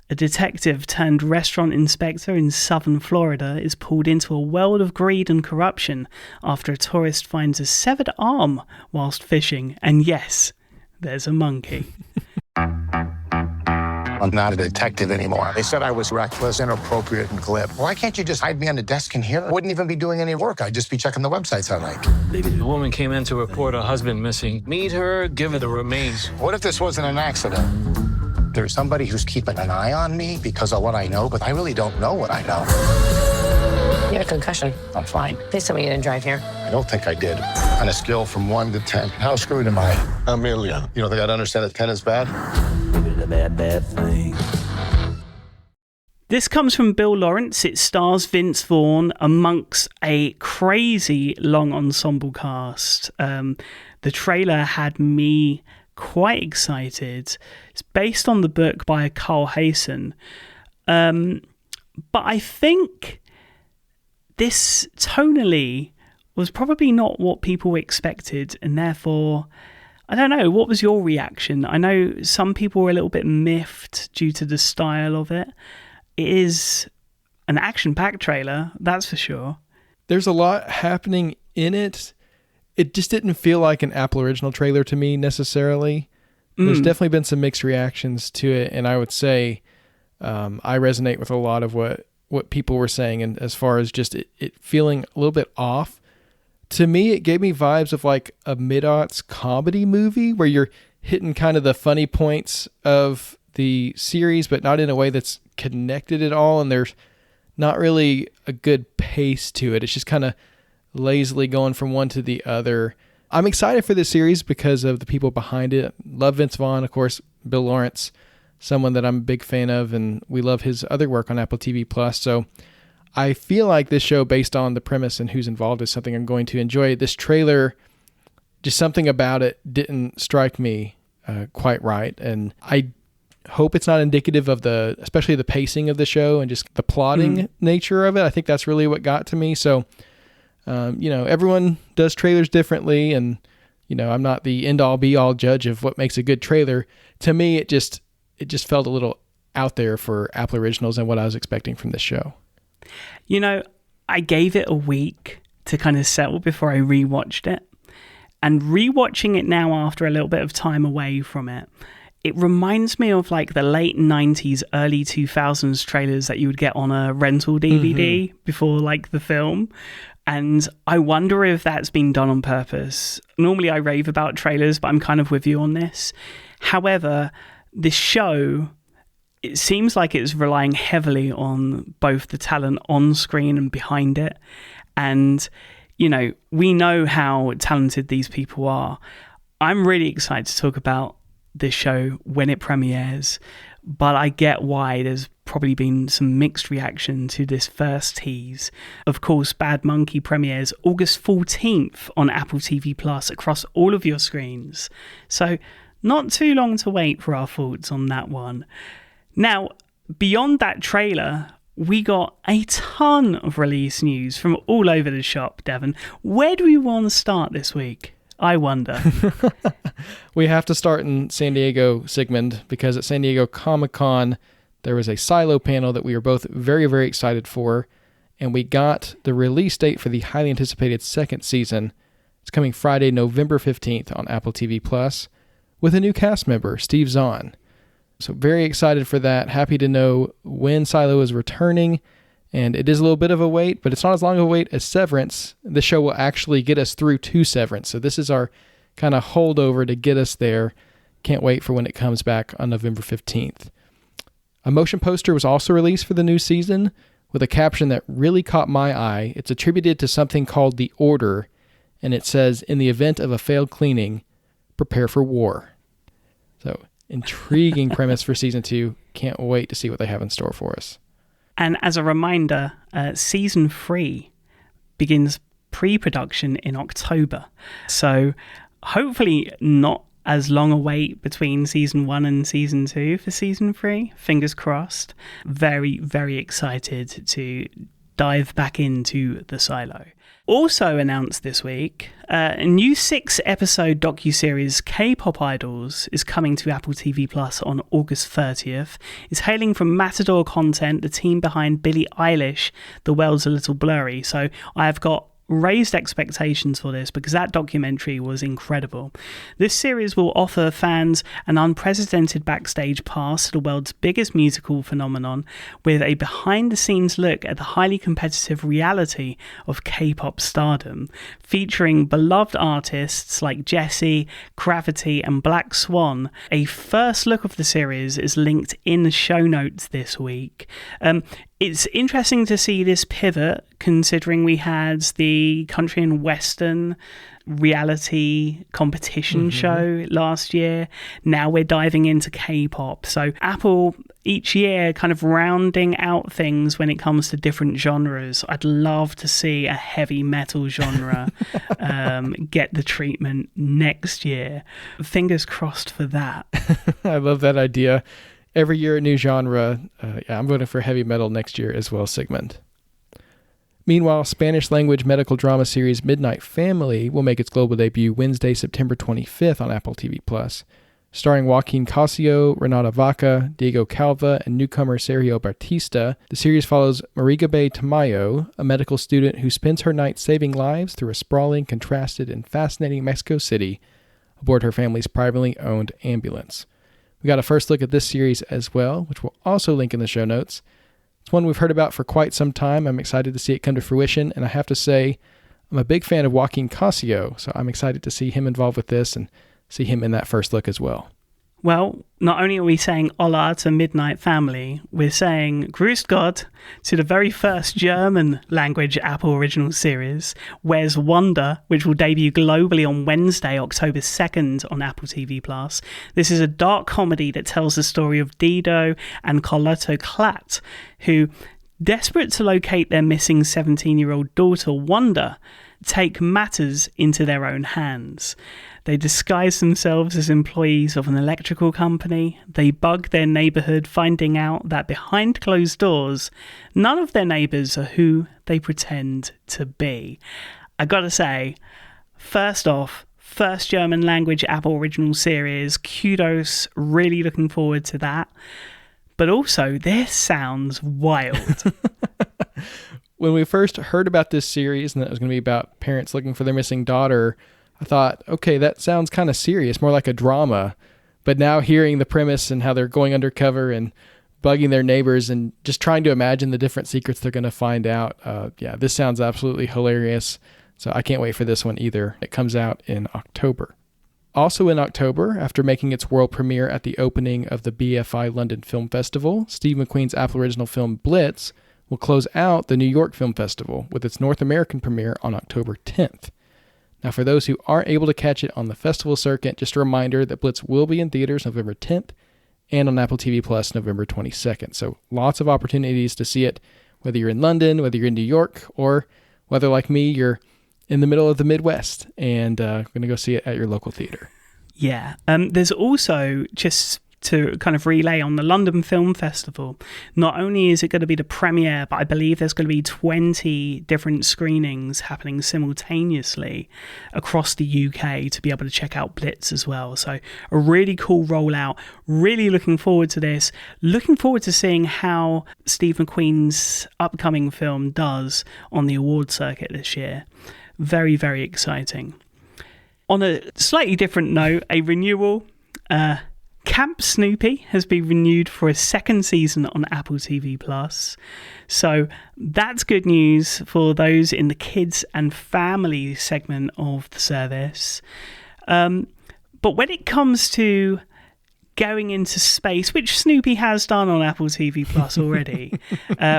A detective turned restaurant inspector in southern Florida is pulled into a world of greed and corruption after a tourist finds a severed arm whilst fishing. And yes, there's a monkey. I'm not a detective anymore. They said I was reckless, inappropriate, and glib. Why can't you just hide me on the desk in here? I wouldn't even be doing any work. I'd just be checking the websites I like. The woman came in to report her husband missing. Meet her, give her the remains. What if this wasn't an accident? There's somebody who's keeping an eye on me because of what I know, but I really don't know what I know. You had a concussion. I'm fine. Please tell me you didn't drive here. I don't think I did. On a scale from 1 to 10, how screwed am I? A million. You don't think I'd understand that 10 is bad? Bad thing. This comes from Bill Lawrence. It stars Vince Vaughn amongst a crazy long ensemble cast. The trailer had me quite excited. It's based on the book by Carl Hayson. But I think this tonally was probably not what people expected, and therefore, I don't know, what was your reaction? I know some people were a little bit miffed due to the style of it. It is an action-packed trailer, that's for sure. There's a lot happening in it. It just didn't feel like an Apple original trailer to me necessarily. There's definitely been some mixed reactions to it, and I would say I resonate with a lot of what people were saying, and as far as just it feeling a little bit off. To me, it gave me vibes of like a mid-aughts comedy movie where you're hitting kind of the funny points of the series, but not in a way that's connected at all. And there's not really a good pace to it. It's just kind of lazily going from one to the other. I'm excited for this series because of the people behind it. Love Vince Vaughn, of course, Bill Lawrence, someone that I'm a big fan of, and we love his other work on Apple TV+. So I feel like this show, based on the premise and who's involved, is something I'm going to enjoy. This trailer, just something about it didn't strike me quite right. And I hope it's not indicative of especially the pacing of the show and just the plotting nature of it. I think that's really what got to me. So, everyone does trailers differently, and, I'm not the end all be all judge of what makes a good trailer. To me, it just felt a little out there for Apple Originals and what I was expecting from this show. I gave it a week to kind of settle before I rewatched it. And rewatching it now after a little bit of time away from it, it reminds me of like the late 90s, early 2000s trailers that you would get on a rental DVD before like the film. And I wonder if that's been done on purpose. Normally I rave about trailers, but I'm kind of with you on this. However, this show, it seems like it's relying heavily on both the talent on screen and behind it. And, we know how talented these people are. I'm really excited to talk about this show when it premieres, but I get why there's probably been some mixed reaction to this first tease. Of course, Bad Monkey premieres August 14th on Apple TV Plus across all of your screens. So not too long to wait for our thoughts on that one. Now, beyond that trailer, we got a ton of release news from all over the shop, Devin. Where do we want to start this week? I wonder. We have to start in San Diego, Sigmund, because at San Diego Comic-Con, there was a Silo panel that we were both very, very excited for, and we got the release date for the highly anticipated second season. It's coming Friday, November 15th on Apple TV+, with a new cast member, Steve Zahn. So very excited for that. Happy to know when Silo is returning. And it is a little bit of a wait, but it's not as long of a wait as Severance. The show will actually get us through to Severance. So this is our kind of holdover to get us there. Can't wait for when it comes back on November 15th. A motion poster was also released for the new season with a caption that really caught my eye. It's attributed to something called The Order, and it says, "In the event of a failed cleaning, prepare for war." So intriguing premise for season 2. Can't wait to see what they have in store for us. And as a reminder, season 3 begins pre-production in October. So hopefully not as long a wait between season 1 and season 2 for season 3. Fingers crossed. Very, very excited to dive back into the Silo. Also announced this week, a new 6-episode docuseries K-Pop Idols is coming to Apple TV Plus on August 30th. It's hailing from Matador Content, the team behind Billie Eilish, The World's a Little Blurry. So I have got raised expectations for this because that documentary was incredible. This series will offer fans an unprecedented backstage pass to the world's biggest musical phenomenon with a behind-the-scenes look at the highly competitive reality of K-pop stardom, featuring beloved artists like Jessie, Gravity and Black Swan. A first look of the series is linked in the show notes this week. It's interesting to see this pivot, considering we had the country and western reality competition show last year. Now we're diving into K-pop. So Apple each year kind of rounding out things when it comes to different genres. I'd love to see a heavy metal genre get the treatment next year. Fingers crossed for that. I love that idea. Every year a new genre. I'm voting for heavy metal next year as well, Sigmund. Meanwhile, Spanish language medical drama series Midnight Family will make its global debut Wednesday, September 25th on Apple TV+. Starring Joaquin Cosio, Renata Vaca, Diego Calva, and newcomer Sergio Bautista, the series follows Marigabe Tamayo, a medical student who spends her nights saving lives through a sprawling, contrasted, and fascinating Mexico City aboard her family's privately owned ambulance. We got a first look at this series as well, which we'll also link in the show notes. It's one we've heard about for quite some time. I'm excited to see it come to fruition, and I have to say, I'm a big fan of Joaquin Cosio, so I'm excited to see him involved with this and see him in that first look as well. Well, not only are we saying Hola to Midnight Family, we're saying Grüß Gott to the very first German language Apple original series, Where's Wonder, which will debut globally on Wednesday, October 2nd on Apple TV+. This is a dark comedy that tells the story of Dido and Carlotto Klatt, who, desperate to locate their missing 17-year-old daughter, Wanda, take matters into their own hands. They disguise themselves as employees of an electrical company. They bug their neighbourhood, finding out that behind closed doors, none of their neighbours are who they pretend to be. I gotta say, first off, first German language Apple original series, kudos, really looking forward to that. But also, this sounds wild. When we first heard about this series and that it was going to be about parents looking for their missing daughter, I thought, okay, that sounds kind of serious, more like a drama. But now hearing the premise and how they're going undercover and bugging their neighbors and just trying to imagine the different secrets they're going to find out, this sounds absolutely hilarious. So I can't wait for this one either. It comes out in October. Also in October, after making its world premiere at the opening of the BFI London Film Festival, Steve McQueen's Apple original film Blitz will close out the New York Film Festival with its North American premiere on October 10th. Now, for those who aren't able to catch it on the festival circuit, just a reminder that Blitz will be in theaters November 10th and on Apple TV Plus November 22nd. So lots of opportunities to see it, whether you're in London, whether you're in New York, or whether, like me, you're in the middle of the Midwest and going to go see it at your local theater. Yeah. There's also, just to kind of relay on the London Film Festival, not only is it going to be the premiere, but I believe there's going to be 20 different screenings happening simultaneously across the UK to be able to check out Blitz as well. So a really cool rollout. Really looking forward to this. Looking forward to seeing how Steve McQueen's upcoming film does on the award circuit this year. Very, very exciting. On a slightly different note, a renewal. Camp Snoopy has been renewed for a second season on Apple TV+. So that's good news for those in the kids and family segment of the service. But when it comes to going into space, which Snoopy has done on Apple TV+ already,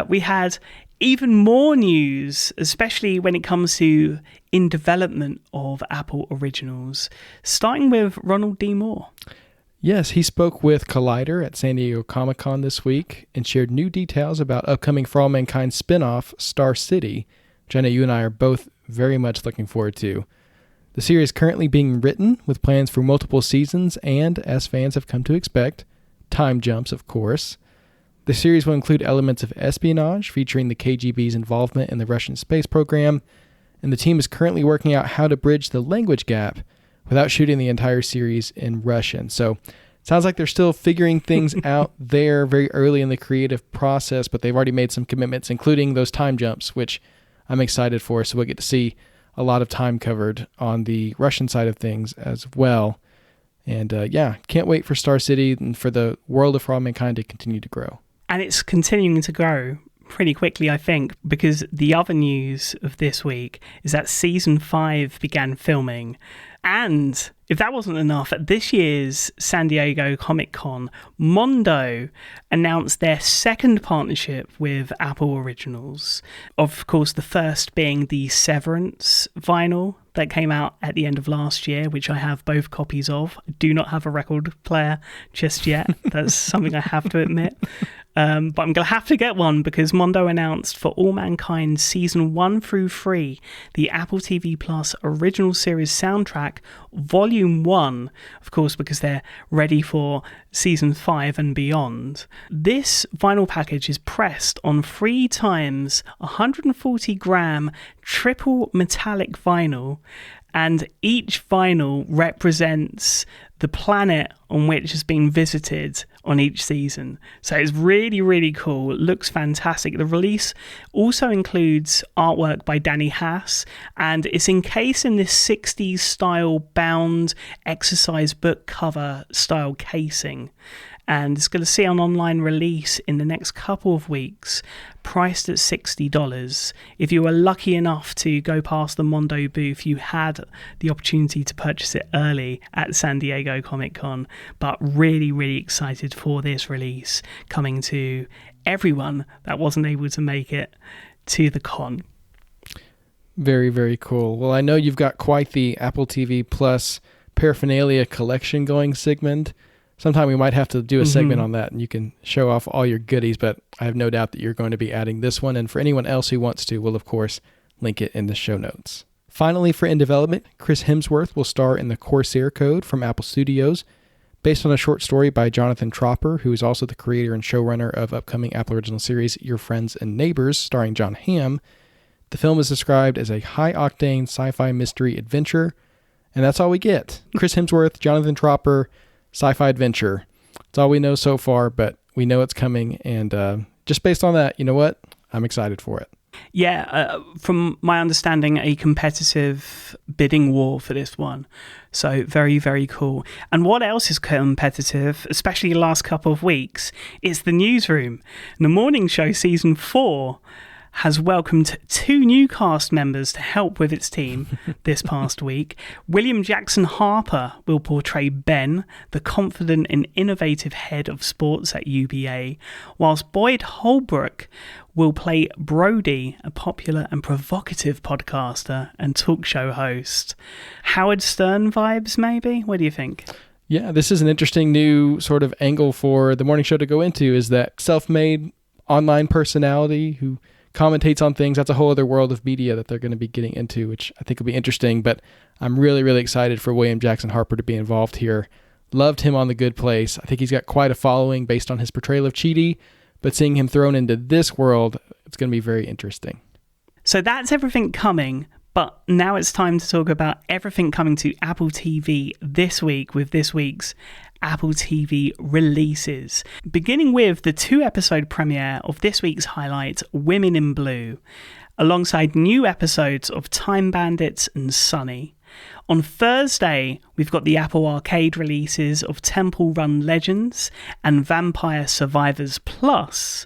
we had even more news, especially when it comes to in development of Apple originals, starting with Ronald D. Moore. Yes, he spoke with Collider at San Diego Comic-Con this week and shared new details about upcoming For All Mankind spin-off Star City, which I know you and I are both very much looking forward to. The series is currently being written with plans for multiple seasons and, as fans have come to expect, time jumps, of course. The series will include elements of espionage featuring the KGB's involvement in the Russian space program, and the team is currently working out how to bridge the language gap without shooting the entire series in Russian. So it sounds like they're still figuring things out there very early in the creative process, but they've already made some commitments, including those time jumps, which I'm excited for. So we'll get to see a lot of time covered on the Russian side of things as well. And can't wait for Star City and for the world of For All Mankind to continue to grow. And it's continuing to grow pretty quickly, I think, because the other news of this week is that Season 5 began filming. And if that wasn't enough, at this year's San Diego Comic-Con, Mondo announced their second partnership with Apple Originals. Of course, the first being the Severance vinyl that came out at the end of last year, which I have both copies of. I do not have a record player just yet. That's something I have to admit. But I'm going to have to get one because Mondo announced For All Mankind Season 1 through 3, the Apple TV Plus original series soundtrack, Volume 1, of course, because they're ready for Season 5 and beyond. This vinyl package is pressed on 3 times 140 gram triple metallic vinyl, and each vinyl represents the planet on which has been visited on each season. So it's really, really cool. It looks fantastic. The release also includes artwork by Danny Haas, and it's encased in this 60s style bound exercise book cover style casing. And it's going to see an online release in the next couple of weeks, priced at $60. If you were lucky enough to go past the Mondo booth, you had the opportunity to purchase it early at San Diego Diego Comic Con, but really, really excited for this release coming to everyone that wasn't able to make it to the con. Very, very cool. Well, I know you've got quite the Apple TV Plus paraphernalia collection going, Sigmund. Sometime we might have to do a segment on that and you can show off all your goodies, but I have no doubt that you're going to be adding this one. And for anyone else who wants to, we'll of course link it in the show notes. Finally, for In Development, Chris Hemsworth will star in the Corsair Code from Apple Studios, based on a short story by Jonathan Tropper, who is also the creator and showrunner of upcoming Apple original series Your Friends and Neighbors, starring John Hamm. The film is described as a high-octane sci-fi mystery adventure, and that's all we get. Chris Hemsworth, Jonathan Tropper, sci-fi adventure. That's all we know so far, but we know it's coming, and just based on that, you know what? I'm excited for it. Yeah, from my understanding, a competitive bidding war for this one. So very, very cool. And what else is competitive, especially the last couple of weeks, is the newsroom. The Morning Show Season 4 has welcomed 2 new cast members to help with its team this past week. William Jackson Harper will portray Ben, the confident and innovative head of sports at UBA, whilst Boyd Holbrook will play Brody, a popular and provocative podcaster and talk show host. Howard Stern vibes, maybe? What do you think? Yeah, this is an interesting new sort of angle for the morning show to go into, is that self-made online personality who commentates on things. That's a whole other world of media that they're going to be getting into, which I think will be interesting. But I'm really, really excited for William Jackson Harper to be involved here. Loved him on The Good Place. I think he's got quite a following based on his portrayal of Chidi, but seeing him thrown into this world, it's going to be very interesting. So that's everything coming, but now it's time to talk about everything coming to Apple TV this week with this week's Apple TV releases, beginning with the 2-episode premiere of this week's highlight, Women in Blue, alongside new episodes of Time Bandits and Sunny. On Thursday, we've got the Apple Arcade releases of Temple Run Legends and Vampire Survivors Plus.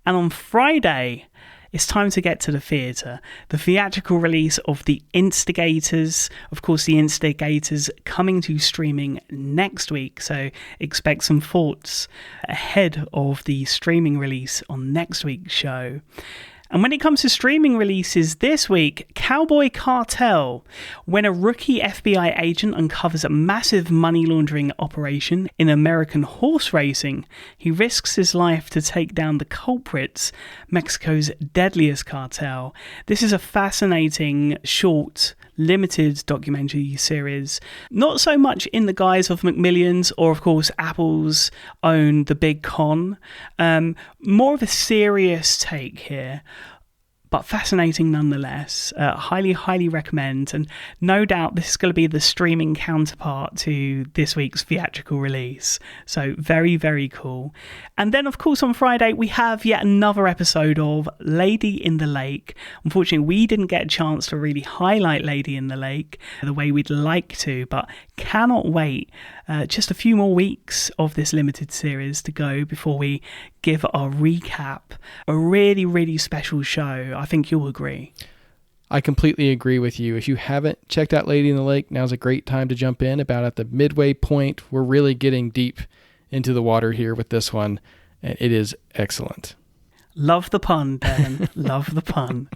And on Friday, it's time to get to the theatre. The theatrical release of The Instigators. Of course, The Instigators coming to streaming next week, so expect some thoughts ahead of the streaming release on next week's show. And when it comes to streaming releases this week, Cowboy Cartel. When a rookie FBI agent uncovers a massive money laundering operation in American horse racing, he risks his life to take down the culprits, Mexico's deadliest cartel. This is a fascinating, short, limited documentary series, not so much in the guise of McMillions or, of course, Apple's own The Big Con. More of a serious take here, but fascinating nonetheless. Highly, highly recommend, and no doubt this is going to be the streaming counterpart to this week's theatrical release. So very, very cool. And then, of course, on Friday, we have yet another episode of Lady in the Lake. Unfortunately, we didn't get a chance to really highlight Lady in the Lake the way we'd like to, but cannot wait. Just a few more weeks of this limited series to go before we give our recap. A really, really special show. I think you'll agree. I completely agree with you. If you haven't checked out Lady in the Lake, now's a great time to jump in. About at the midway point, we're really getting deep into the water here with this one, and it is excellent. Love the pun, Devin. Love the pun.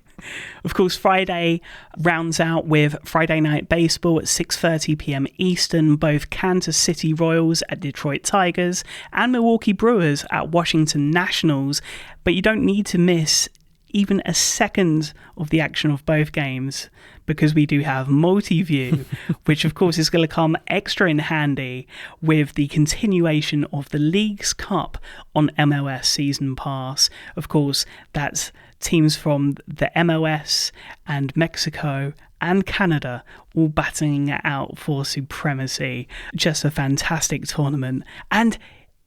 Of course, Friday rounds out with Friday Night Baseball at 6:30 p.m. Eastern, both Kansas City Royals at Detroit Tigers and Milwaukee Brewers at Washington Nationals. But you don't need to miss even a second of the action of both games, because we do have multi-view, which of course is going to come extra in handy with the continuation of the Leagues Cup on MLS Season Pass. Of course, that's teams from the MLS and Mexico and Canada all battling it out for supremacy. Just a fantastic tournament. And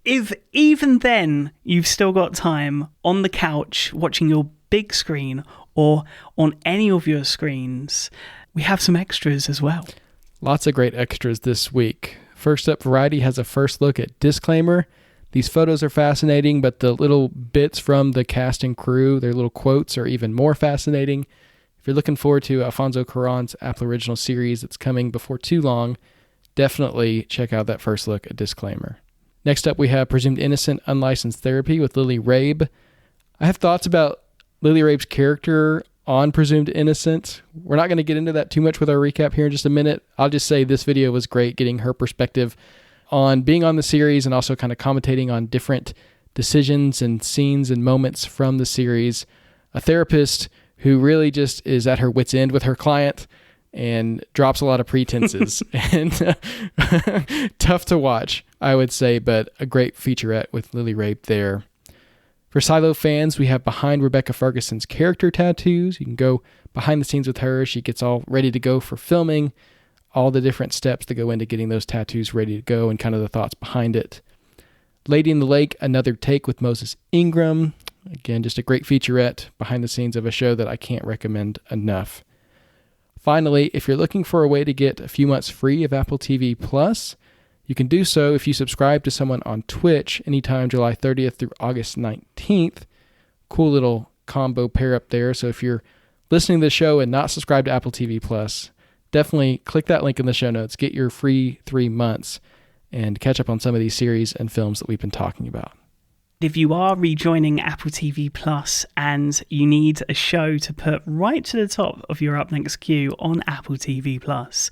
if even then you've still got time on the couch watching your big screen or on any of your screens, we have some extras as well. Lots of great extras this week. First up, Variety has a first look at Disclaimer. These photos are fascinating, but the little bits from the cast and crew, their little quotes, are even more fascinating. If you're looking forward to Alfonso Cuarón's Apple Original series that's coming before too long, definitely check out that first look, a disclaimer. Next up, we have Presumed Innocent, Unlicensed Therapy with Lily Rabe. I have thoughts about Lily Rabe's character on Presumed Innocent. We're not going to get into that too much with our recap here in just a minute. I'll just say this video was great, getting her perspective on being on the series and also kind of commentating on different decisions and scenes and moments from the series. A therapist who really just is at her wit's end with her client and drops a lot of pretenses. And tough to watch, I would say, but a great featurette with Lily Rabe there. For Silo fans, we have behind Rebecca Ferguson's character tattoos. You can go behind the scenes with her. She gets all ready to go for filming, all the different steps that go into getting those tattoos ready to go and kind of the thoughts behind it. Lady in the Lake, Another Take with Moses Ingram. Again, just a great featurette behind the scenes of a show that I can't recommend enough. Finally, if you're looking for a way to get a few months free of Apple TV Plus, you can do so if you subscribe to someone on Twitch anytime July 30th through August 19th. Cool little combo pair up there. So if you're listening to the show and not subscribed to Apple TV Plus, definitely click that link in the show notes, get your free 3 months, and catch up on some of these series and films that we've been talking about. If you are rejoining Apple TV Plus and you need a show to put right to the top of your up next queue on Apple TV Plus,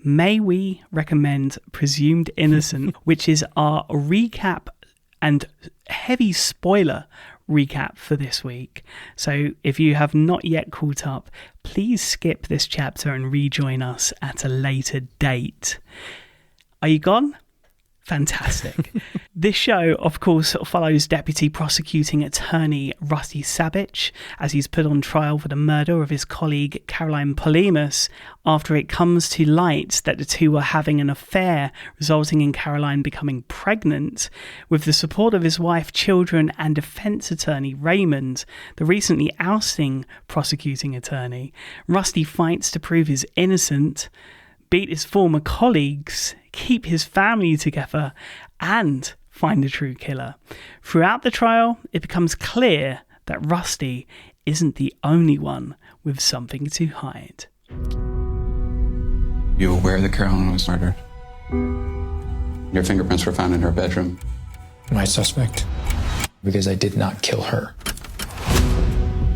may we recommend Presumed Innocent, which is our recap and heavy spoiler recap for this week. So if you have not yet caught up, please skip this chapter and rejoin us at a later date. Are you gone? Fantastic. This show, of course, follows Deputy Prosecuting Attorney Rusty Sabich as he's put on trial for the murder of his colleague Caroline Polemus after it comes to light that the two were having an affair, resulting in Caroline becoming pregnant. With the support of his wife, children, and defense attorney Raymond, the recently ousting prosecuting attorney, Rusty fights to prove he's innocent, beat his former colleagues, keep his family together, and find the true killer. Throughout the trial, it becomes clear that Rusty isn't the only one with something to hide. You aware that Caroline was murdered? Your fingerprints were found in her bedroom. My suspect? Because I did not kill her.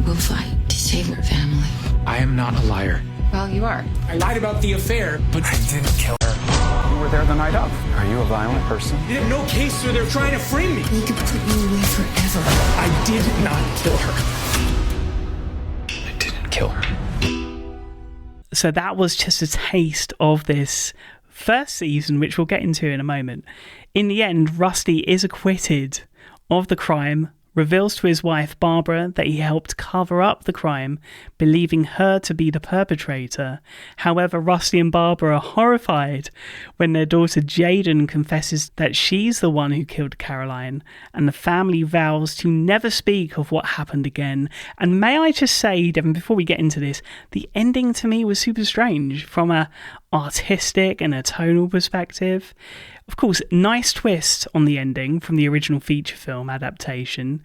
We'll fight to save her family. I am not a liar. Well, you are. I lied about the affair, but I didn't kill her. You were there the night of. Are you a violent person? You have no case, so they're trying to frame me. We could put you away forever. I did not kill her. I didn't kill her. So that was just a taste of this first season, which we'll get into in a moment. In the end, Rusty is acquitted of the crime, reveals to his wife Barbara that he helped cover up the crime, believing her to be the perpetrator. However, Rusty and Barbara are horrified when their daughter Jaden confesses that she's the one who killed Caroline, and the family vows to never speak of what happened again. And may I just say, Devin, before we get into this, the ending to me was super strange from a artistic and a tonal perspective. Of course, nice twist on the ending from the original feature film adaptation.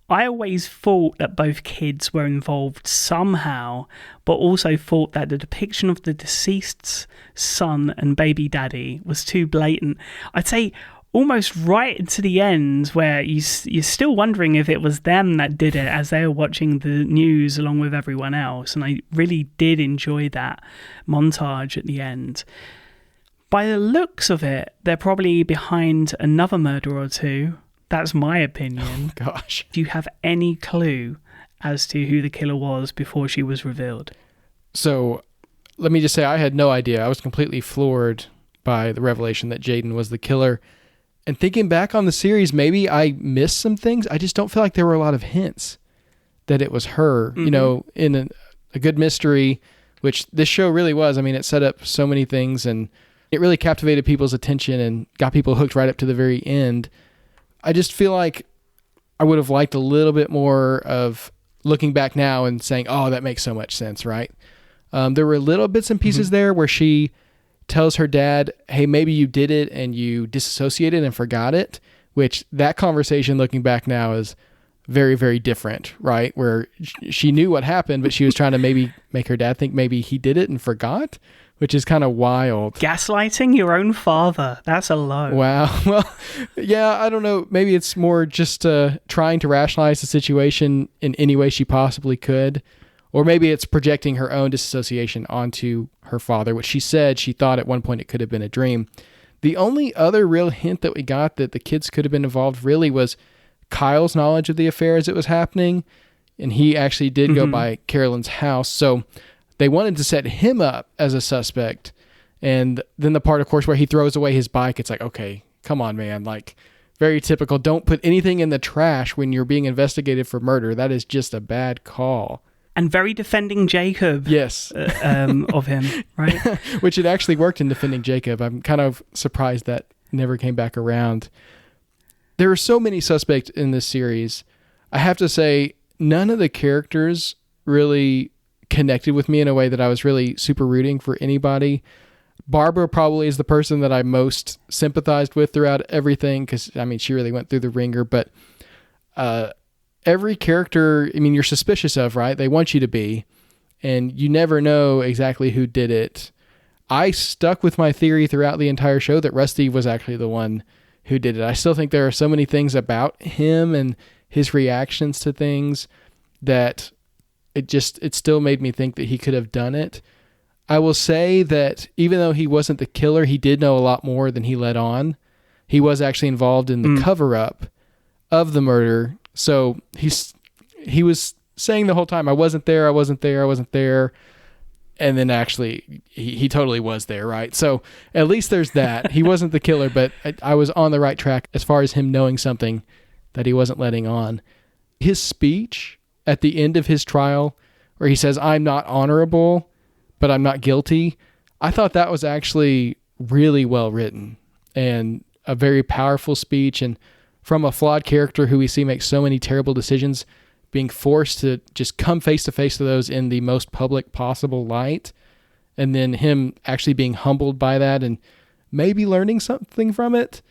I always thought that both kids were involved somehow, but also thought that the depiction of the deceased's son and baby daddy was too blatant. I'd say almost right to the end, where you're still wondering if it was them that did it as they were watching the news along with everyone else. And I really did enjoy that montage at the end. By the looks of it, they're probably behind another murder or two. That's my opinion. Oh, gosh. Do you have any clue as to who the killer was before she was revealed? So let me just say I had no idea. I was completely floored by the revelation that Jaden was the killer. And thinking back on the series, maybe I missed some things. I just don't feel like there were a lot of hints that it was her. Mm-hmm. You know, in a good mystery, which this show really was. I mean, it set up so many things and it really captivated people's attention and got people hooked right up to the very end. I just feel like I would have liked a little bit more of looking back now and saying, oh, that makes so much sense, right? There were little bits and pieces there where she tells her dad, hey, maybe you did it and you disassociated and forgot it, which that conversation looking back now is very, very different, right? Where she knew what happened, but she was trying to maybe make her dad think maybe he did it and forgot, which is kind of wild. Gaslighting your own father. That's a low. Wow. Well, yeah, I don't know. Maybe it's more just trying to rationalize the situation in any way she possibly could. Or maybe it's projecting her own disassociation onto her father, which she said she thought at one point it could have been a dream. The only other real hint that we got that the kids could have been involved really was Kyle's knowledge of the affair as it was happening. And he actually did go by Carolyn's house. So they wanted to set him up as a suspect. And then the part, of course, where he throws away his bike, it's like, okay, come on, man. Like, very typical. Don't put anything in the trash when you're being investigated for murder. That is just a bad call. And very defending Jacob. Yes. Of him, right? Which it actually worked in defending Jacob. I'm kind of surprised that never came back around. There are so many suspects in this series. I have to say, none of the characters really connected with me in a way that I was really super rooting for anybody. Barbara probably is the person that I most sympathized with throughout everything because, I mean, she really went through the ringer, but every character, I mean, you're suspicious of, right? They want you to be, and you never know exactly who did it. I stuck with my theory throughout the entire show that Rusty was actually the one who did it. I still think there are so many things about him and his reactions to things that it still made me think that he could have done it. I will say that even though he wasn't the killer, he did know a lot more than he let on. He was actually involved in the cover-up of the murder. So he was saying the whole time, I wasn't there. And then actually he totally was there, right? So at least there's that. He wasn't the killer, but I was on the right track as far as him knowing something that he wasn't letting on. His speech at the end of his trial where he says, I'm not honorable, but I'm not guilty. I thought that was actually really well written and a very powerful speech. And from a flawed character who we see make so many terrible decisions, being forced to just come face to face to those in the most public possible light, and then him actually being humbled by that and maybe learning something from it.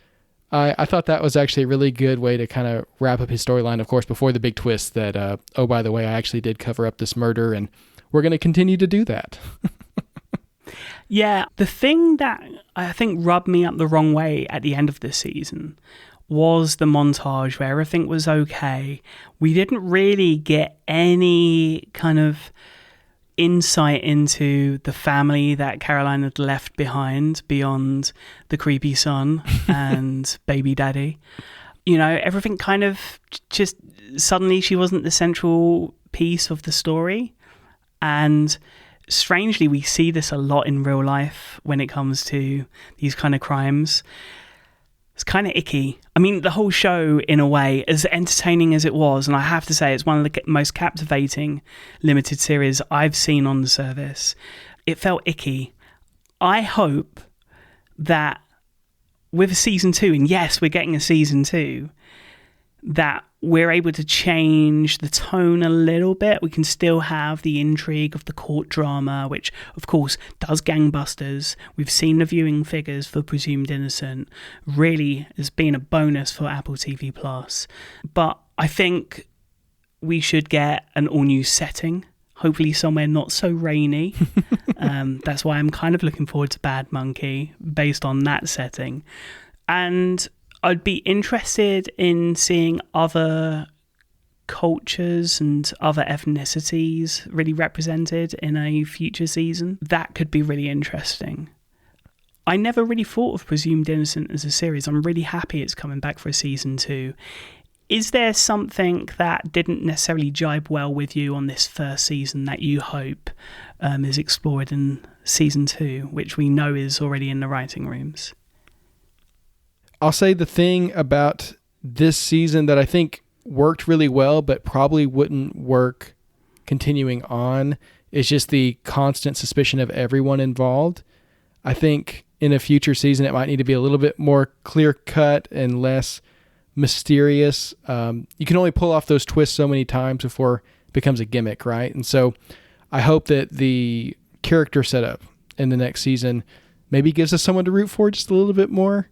I thought that was actually a really good way to kind of wrap up his storyline, of course, before the big twist that, oh, by the way, I actually did cover up this murder, and we're going to continue to do that. Yeah, the thing that I think rubbed me up the wrong way at the end of this season was the montage where everything was okay. We didn't really get any kind of insight into the family that Caroline had left behind beyond the creepy son and baby daddy. You know, everything kind of just suddenly she wasn't the central piece of the story. And strangely, we see this a lot in real life when it comes to these kind of crimes. It's kind of icky. I mean, the whole show, in a way, as entertaining as it was, and I have to say it's one of the most captivating limited series I've seen on the service, it felt icky. I hope that with season 2, and yes, we're getting a season 2, that we're able to change the tone a little bit. We can still have the intrigue of the court drama, which of course does gangbusters. We've seen the viewing figures for Presumed Innocent. Really has been a bonus for Apple TV Plus. But I think we should get an all new setting, hopefully somewhere not so rainy. That's why I'm kind of looking forward to Bad Monkey based on that setting. And I'd be interested in seeing other cultures and other ethnicities really represented in a future season. That could be really interesting. I never really thought of Presumed Innocent as a series. I'm really happy it's coming back for a season 2. Is there something that didn't necessarily jibe well with you on this first season that you hope is explored in season 2, which we know is already in the writing rooms? I'll say the thing about this season that I think worked really well, but probably wouldn't work continuing on, is just the constant suspicion of everyone involved. I think in a future season, it might need to be a little bit more clear cut and less mysterious. You can only pull off those twists so many times before it becomes a gimmick, right? And so I hope that the character setup in the next season maybe gives us someone to root for just a little bit more.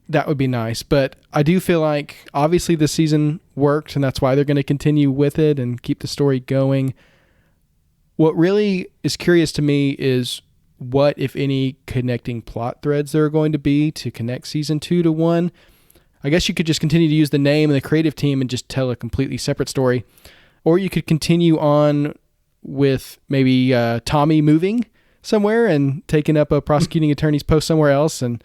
That would be nice. But I do feel like obviously this season worked, and that's why they're going to continue with it and keep the story going. What really is curious to me is what, if any, connecting plot threads there are going to be to connect season 2 to 1. I guess you could just continue to use the name and the creative team and just tell a completely separate story. Or you could continue on with maybe Tommy moving somewhere and taking up a prosecuting attorney's post somewhere else and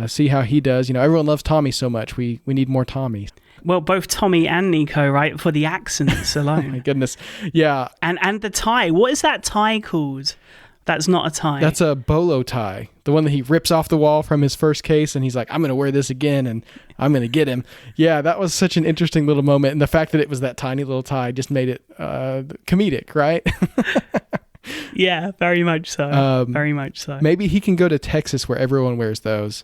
see how he does. You know, everyone loves Tommy so much. We need more Tommy. Well, both Tommy and Nico, right? For the accents alone. Oh my goodness. Yeah. And the tie. What is that tie called? That's not a tie. That's a bolo tie. The one that he rips off the wall from his first case and he's like, I'm going to wear this again and I'm going to get him. Yeah, that was such an interesting little moment. And the fact that it was that tiny little tie just made it comedic, right? Yeah, very much so. Very much so. Maybe he can go to Texas where everyone wears those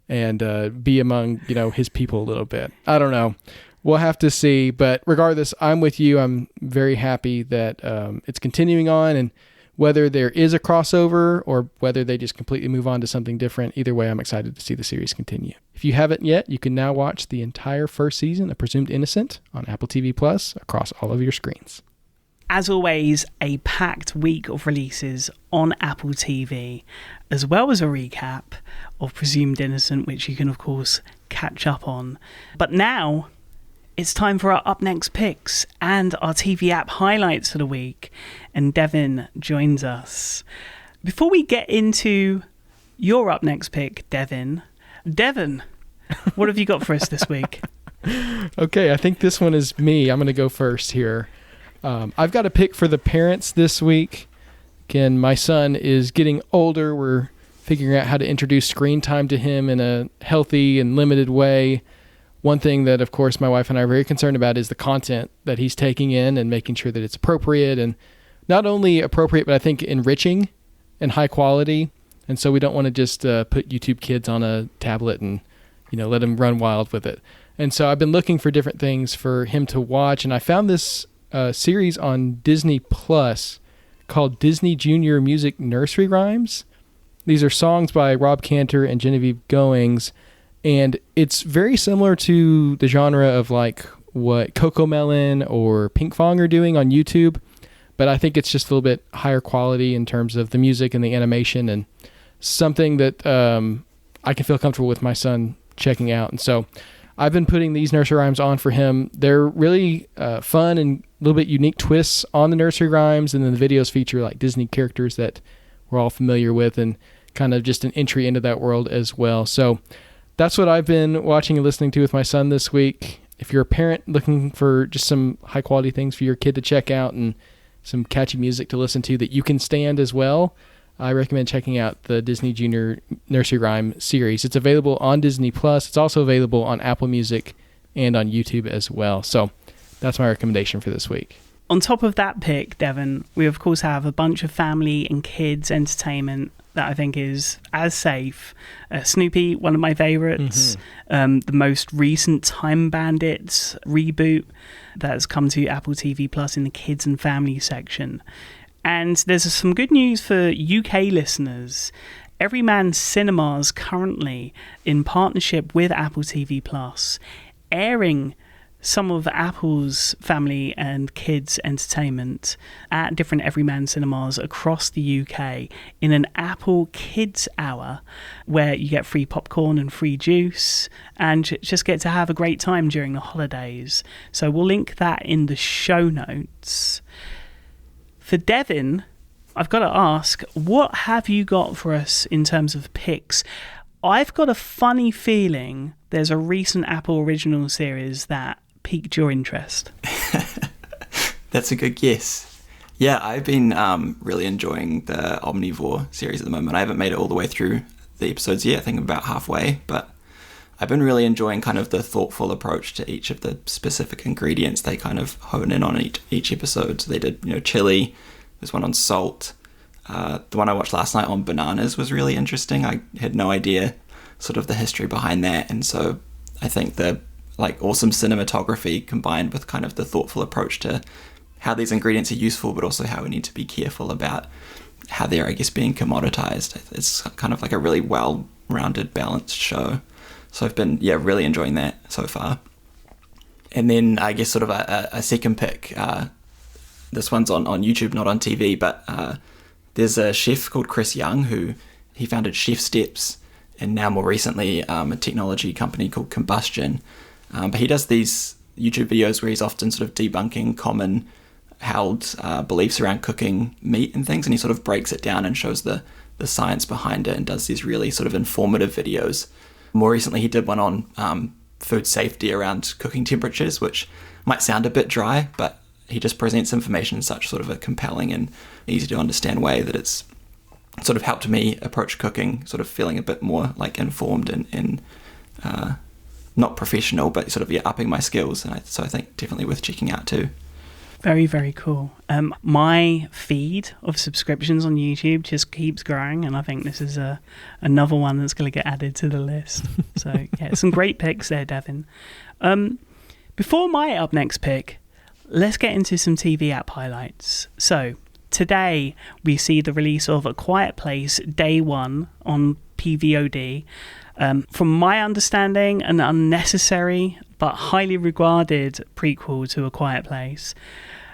and be among, you know, his people a little bit. I don't know. We'll have to see. But regardless, I'm with you. I'm very happy that it's continuing on, and whether there is a crossover or whether they just completely move on to something different, either way, I'm excited to see the series continue. If you haven't yet, you can now watch the entire first season of Presumed Innocent on Apple TV Plus across all of your screens. As always, a packed week of releases on Apple TV, as well as a recap of Presumed Innocent, which you can, of course, catch up on. But now, it's time for our Up Next picks and our TV app highlights for the week. And Devin joins us. Before we get into your Up Next pick, Devin, what have you got for us this week? Okay, I think this one is me. I'm going to go first here. I've got a pick for the parents this week. Again, my son is getting older. We're figuring out how to introduce screen time to him in a healthy and limited way. One thing that, of course, my wife and I are very concerned about is the content that he's taking in and making sure that it's appropriate, and not only appropriate, but I think enriching and high quality. And so we don't want to just put YouTube Kids on a tablet and, you know, let him run wild with it. And so I've been looking for different things for him to watch, and I found this series on Disney Plus called Disney Junior Music Nursery Rhymes. These are songs by Rob Cantor and Genevieve Goings, and it's very similar to the genre of like what Cocomelon or Pinkfong are doing on YouTube, but I think it's just a little bit higher quality in terms of the music and the animation, and something that I can feel comfortable with my son checking out. And so I've been putting these nursery rhymes on for him. They're really fun and a little bit unique twists on the nursery rhymes, and then the videos feature like Disney characters that we're all familiar with and kind of just an entry into that world as well. So that's what I've been watching and listening to with my son this week. If you're a parent looking for just some high quality things for your kid to check out and some catchy music to listen to that you can stand as well, I recommend checking out the Disney Junior Nursery Rhyme series. It's available on Disney Plus. It's also available on Apple Music and on YouTube as well. So that's my recommendation for this week. On top of that pick, Devin, we of course have a bunch of family and kids entertainment that I think is as safe. Snoopy, one of my favorites. Mm-hmm. The most recent Time Bandits reboot that has come to Apple TV Plus in the kids and family section. And there's some good news for UK listeners. Everyman Cinemas currently, in partnership with Apple TV Plus, airing some of Apple's family and kids entertainment at different Everyman Cinemas across the UK in an Apple Kids Hour, where you get free popcorn and free juice and just get to have a great time during the holidays. So we'll link that in the show notes. For Devin, I've got to ask, what have you got for us in terms of picks? I've got a funny feeling there's a recent Apple original series that piqued your interest. That's a good guess. Yeah, I've been really enjoying the Omnivore series at the moment. I haven't made it all the way through the episodes yet. I think I'm about halfway, but I've been really enjoying kind of the thoughtful approach to each of the specific ingredients they kind of hone in on each episode. So they did, chili. There's one on salt. The one I watched last night on bananas was really interesting. I had no idea sort of the history behind that. And so I think the awesome cinematography combined with kind of the thoughtful approach to how these ingredients are useful, but also how we need to be careful about how they're, I guess, being commoditized. It's kind of like a really well-rounded, balanced show. So I've been, really enjoying that so far. And then I guess sort of a second pick. This one's on YouTube, not on TV, but There's a chef called Chris Young who he founded Chef Steps, and now more recently a technology company called Combustion. But he does these YouTube videos where he's often sort of debunking common held beliefs around cooking meat and things, and he sort of breaks it down and shows the science behind it and does these really sort of informative videos. More recently, he did one on food safety around cooking temperatures, which might sound a bit dry, but he just presents information in such sort of a compelling and easy to understand way that it's sort of helped me approach cooking sort of feeling a bit more like informed and not professional, but sort of upping my skills. And so I think definitely worth checking out too. Very, very cool. My feed of subscriptions on YouTube just keeps growing, and I think this is another one that's going to get added to the list. So yeah, some great picks there, Devin. Before my up next pick, let's get into some TV app highlights. So today we see the release of A Quiet Place Day 1 on PVOD. From my understanding, an unnecessary but highly regarded prequel to A Quiet Place.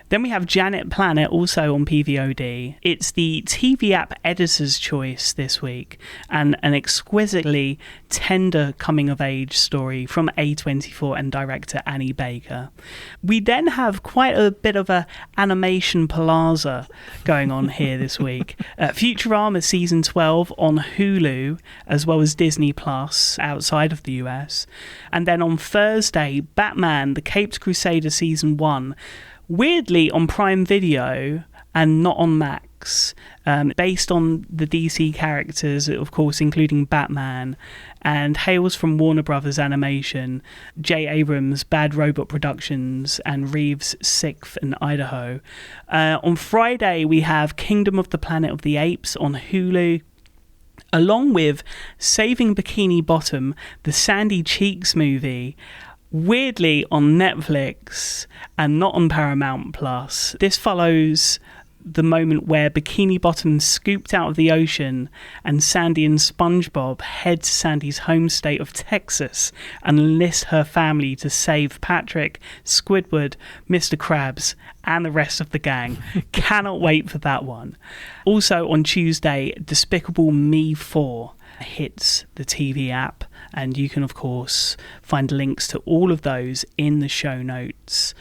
Then we have Janet Planet, also on PVOD. It's the TV app editor's choice this week, and an exquisitely tender coming-of-age story from A24 and director Annie Baker. We then have quite a bit of a animation palazzo going on here this week. Futurama Season 12 on Hulu, as well as Disney Plus outside of the US. And then on Thursday, Batman, The Caped Crusader Season 1, weirdly on Prime Video and not on Max, based on the DC characters, of course, including Batman, and hails from Warner Brothers Animation, J. Abrams' Bad Robot Productions, and Reeves' Sixth and Idaho. On Friday, we have Kingdom of the Planet of the Apes on Hulu, along with Saving Bikini Bottom, the Sandy Cheeks movie, weirdly on Netflix and not on Paramount Plus. This follows the moment where Bikini Bottom scooped out of the ocean and Sandy and SpongeBob head to Sandy's home state of Texas and enlist her family to save Patrick, Squidward, Mr. Krabs, and the rest of the gang. Cannot wait for that one. Also on Tuesday, Despicable Me 4 hits the TV app, and you can of course find links to all of those in the show notes.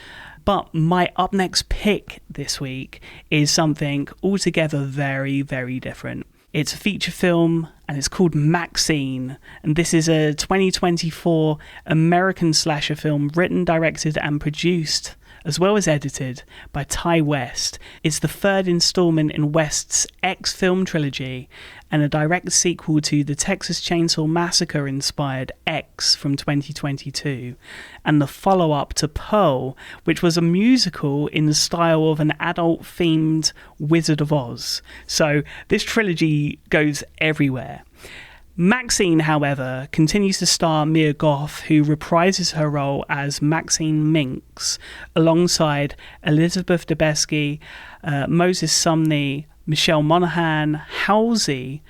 But my up next pick this week is something altogether very, very different. It's a feature film and it's called Maxine, and this is a 2024 American slasher film written, directed and produced as well as edited by Ty West. It's the third installment in West's X film trilogy and a direct sequel to the Texas Chainsaw Massacre inspired X from 2022, and the follow-up to Pearl, which was a musical in the style of an adult-themed Wizard of Oz. So this trilogy goes everywhere. Maxine, however, continues to star Mia Goth, who reprises her role as Maxine Minx alongside Elizabeth Debicki, Moses Sumney, Michelle Monaghan, Halsey,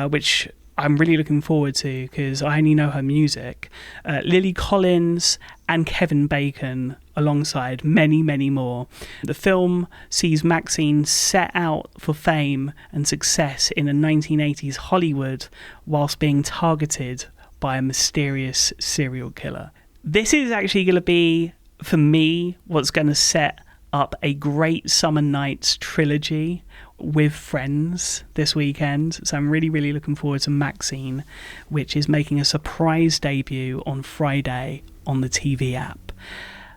which I'm really looking forward to because I only know her music, Lily Collins and Kevin Bacon, alongside many, many more. The film sees Maxine set out for fame and success in a 1980s Hollywood whilst being targeted by a mysterious serial killer. This is actually going to be, for me, what's going to set up a great summer nights trilogy with friends this weekend. So I'm really, really looking forward to Maxine, which is making a surprise debut on Friday on the TV app.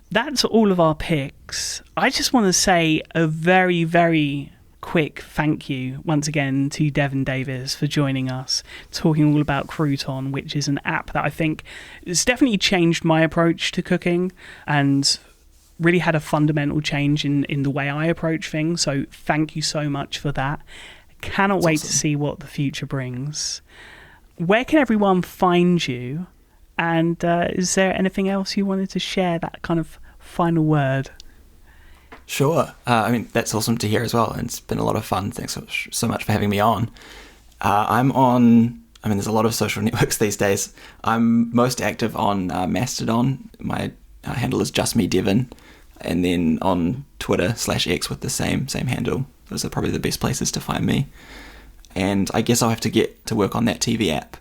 That's all of our picks. I just want to say a very, very quick thank you once again to Devin Davies for joining us, talking all about Crouton, which is an app that I think has definitely changed my approach to cooking and really had a fundamental change in the way I approach things. So thank you so much for that. Cannot wait to see what the future brings. Where can everyone find you? And is there anything else you wanted to share, that kind of final word? Sure. I mean, that's awesome to hear as well. And it's been a lot of fun. Thanks so much for having me on. I'm on, there's a lot of social networks these days. I'm most active on Mastodon. My handle is justmedevin. And then on Twitter /X with the same handle, Those are probably the best places to find me. And I guess I'll have to get to work on that TV app.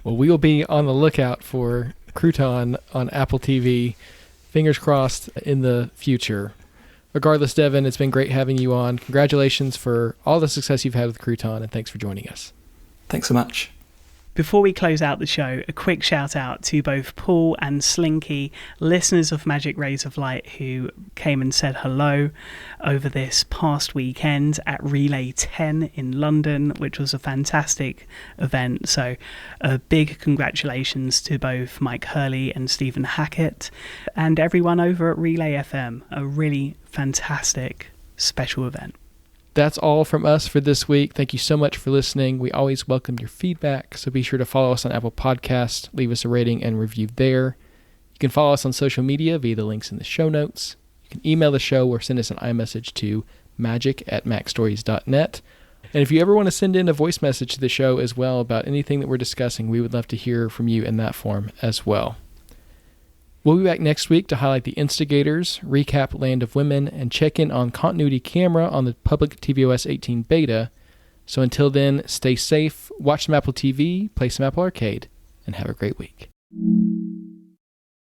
Well, we will be on the lookout for Crouton on Apple TV. Fingers crossed in the future. Regardless, Devin, it's been great having you on. Congratulations for all the success you've had with Crouton, and thanks for joining us. Thanks so much. Before we close out the show, a quick shout out to both Paul and Slinky, listeners of Magic Rays of Light, who came and said hello over this past weekend at Relay 10 in London, which was a fantastic event. So a big congratulations to both Mike Hurley and Stephen Hackett and everyone over at Relay FM. A really fantastic special event. That's all from us for this week. Thank you so much for listening. We always welcome your feedback, so be sure to follow us on Apple Podcasts, leave us a rating and review there. You can follow us on social media via the links in the show notes. You can email the show or send us an iMessage to magic@macstories.net. And if you ever want to send in a voice message to the show as well about anything that we're discussing, we would love to hear from you in that form as well. We'll be back next week to highlight the instigators, recap Land of Women, and check in on Continuity Camera on the public tvOS 18 beta. So until then, stay safe, watch some Apple TV, play some Apple Arcade, and have a great week.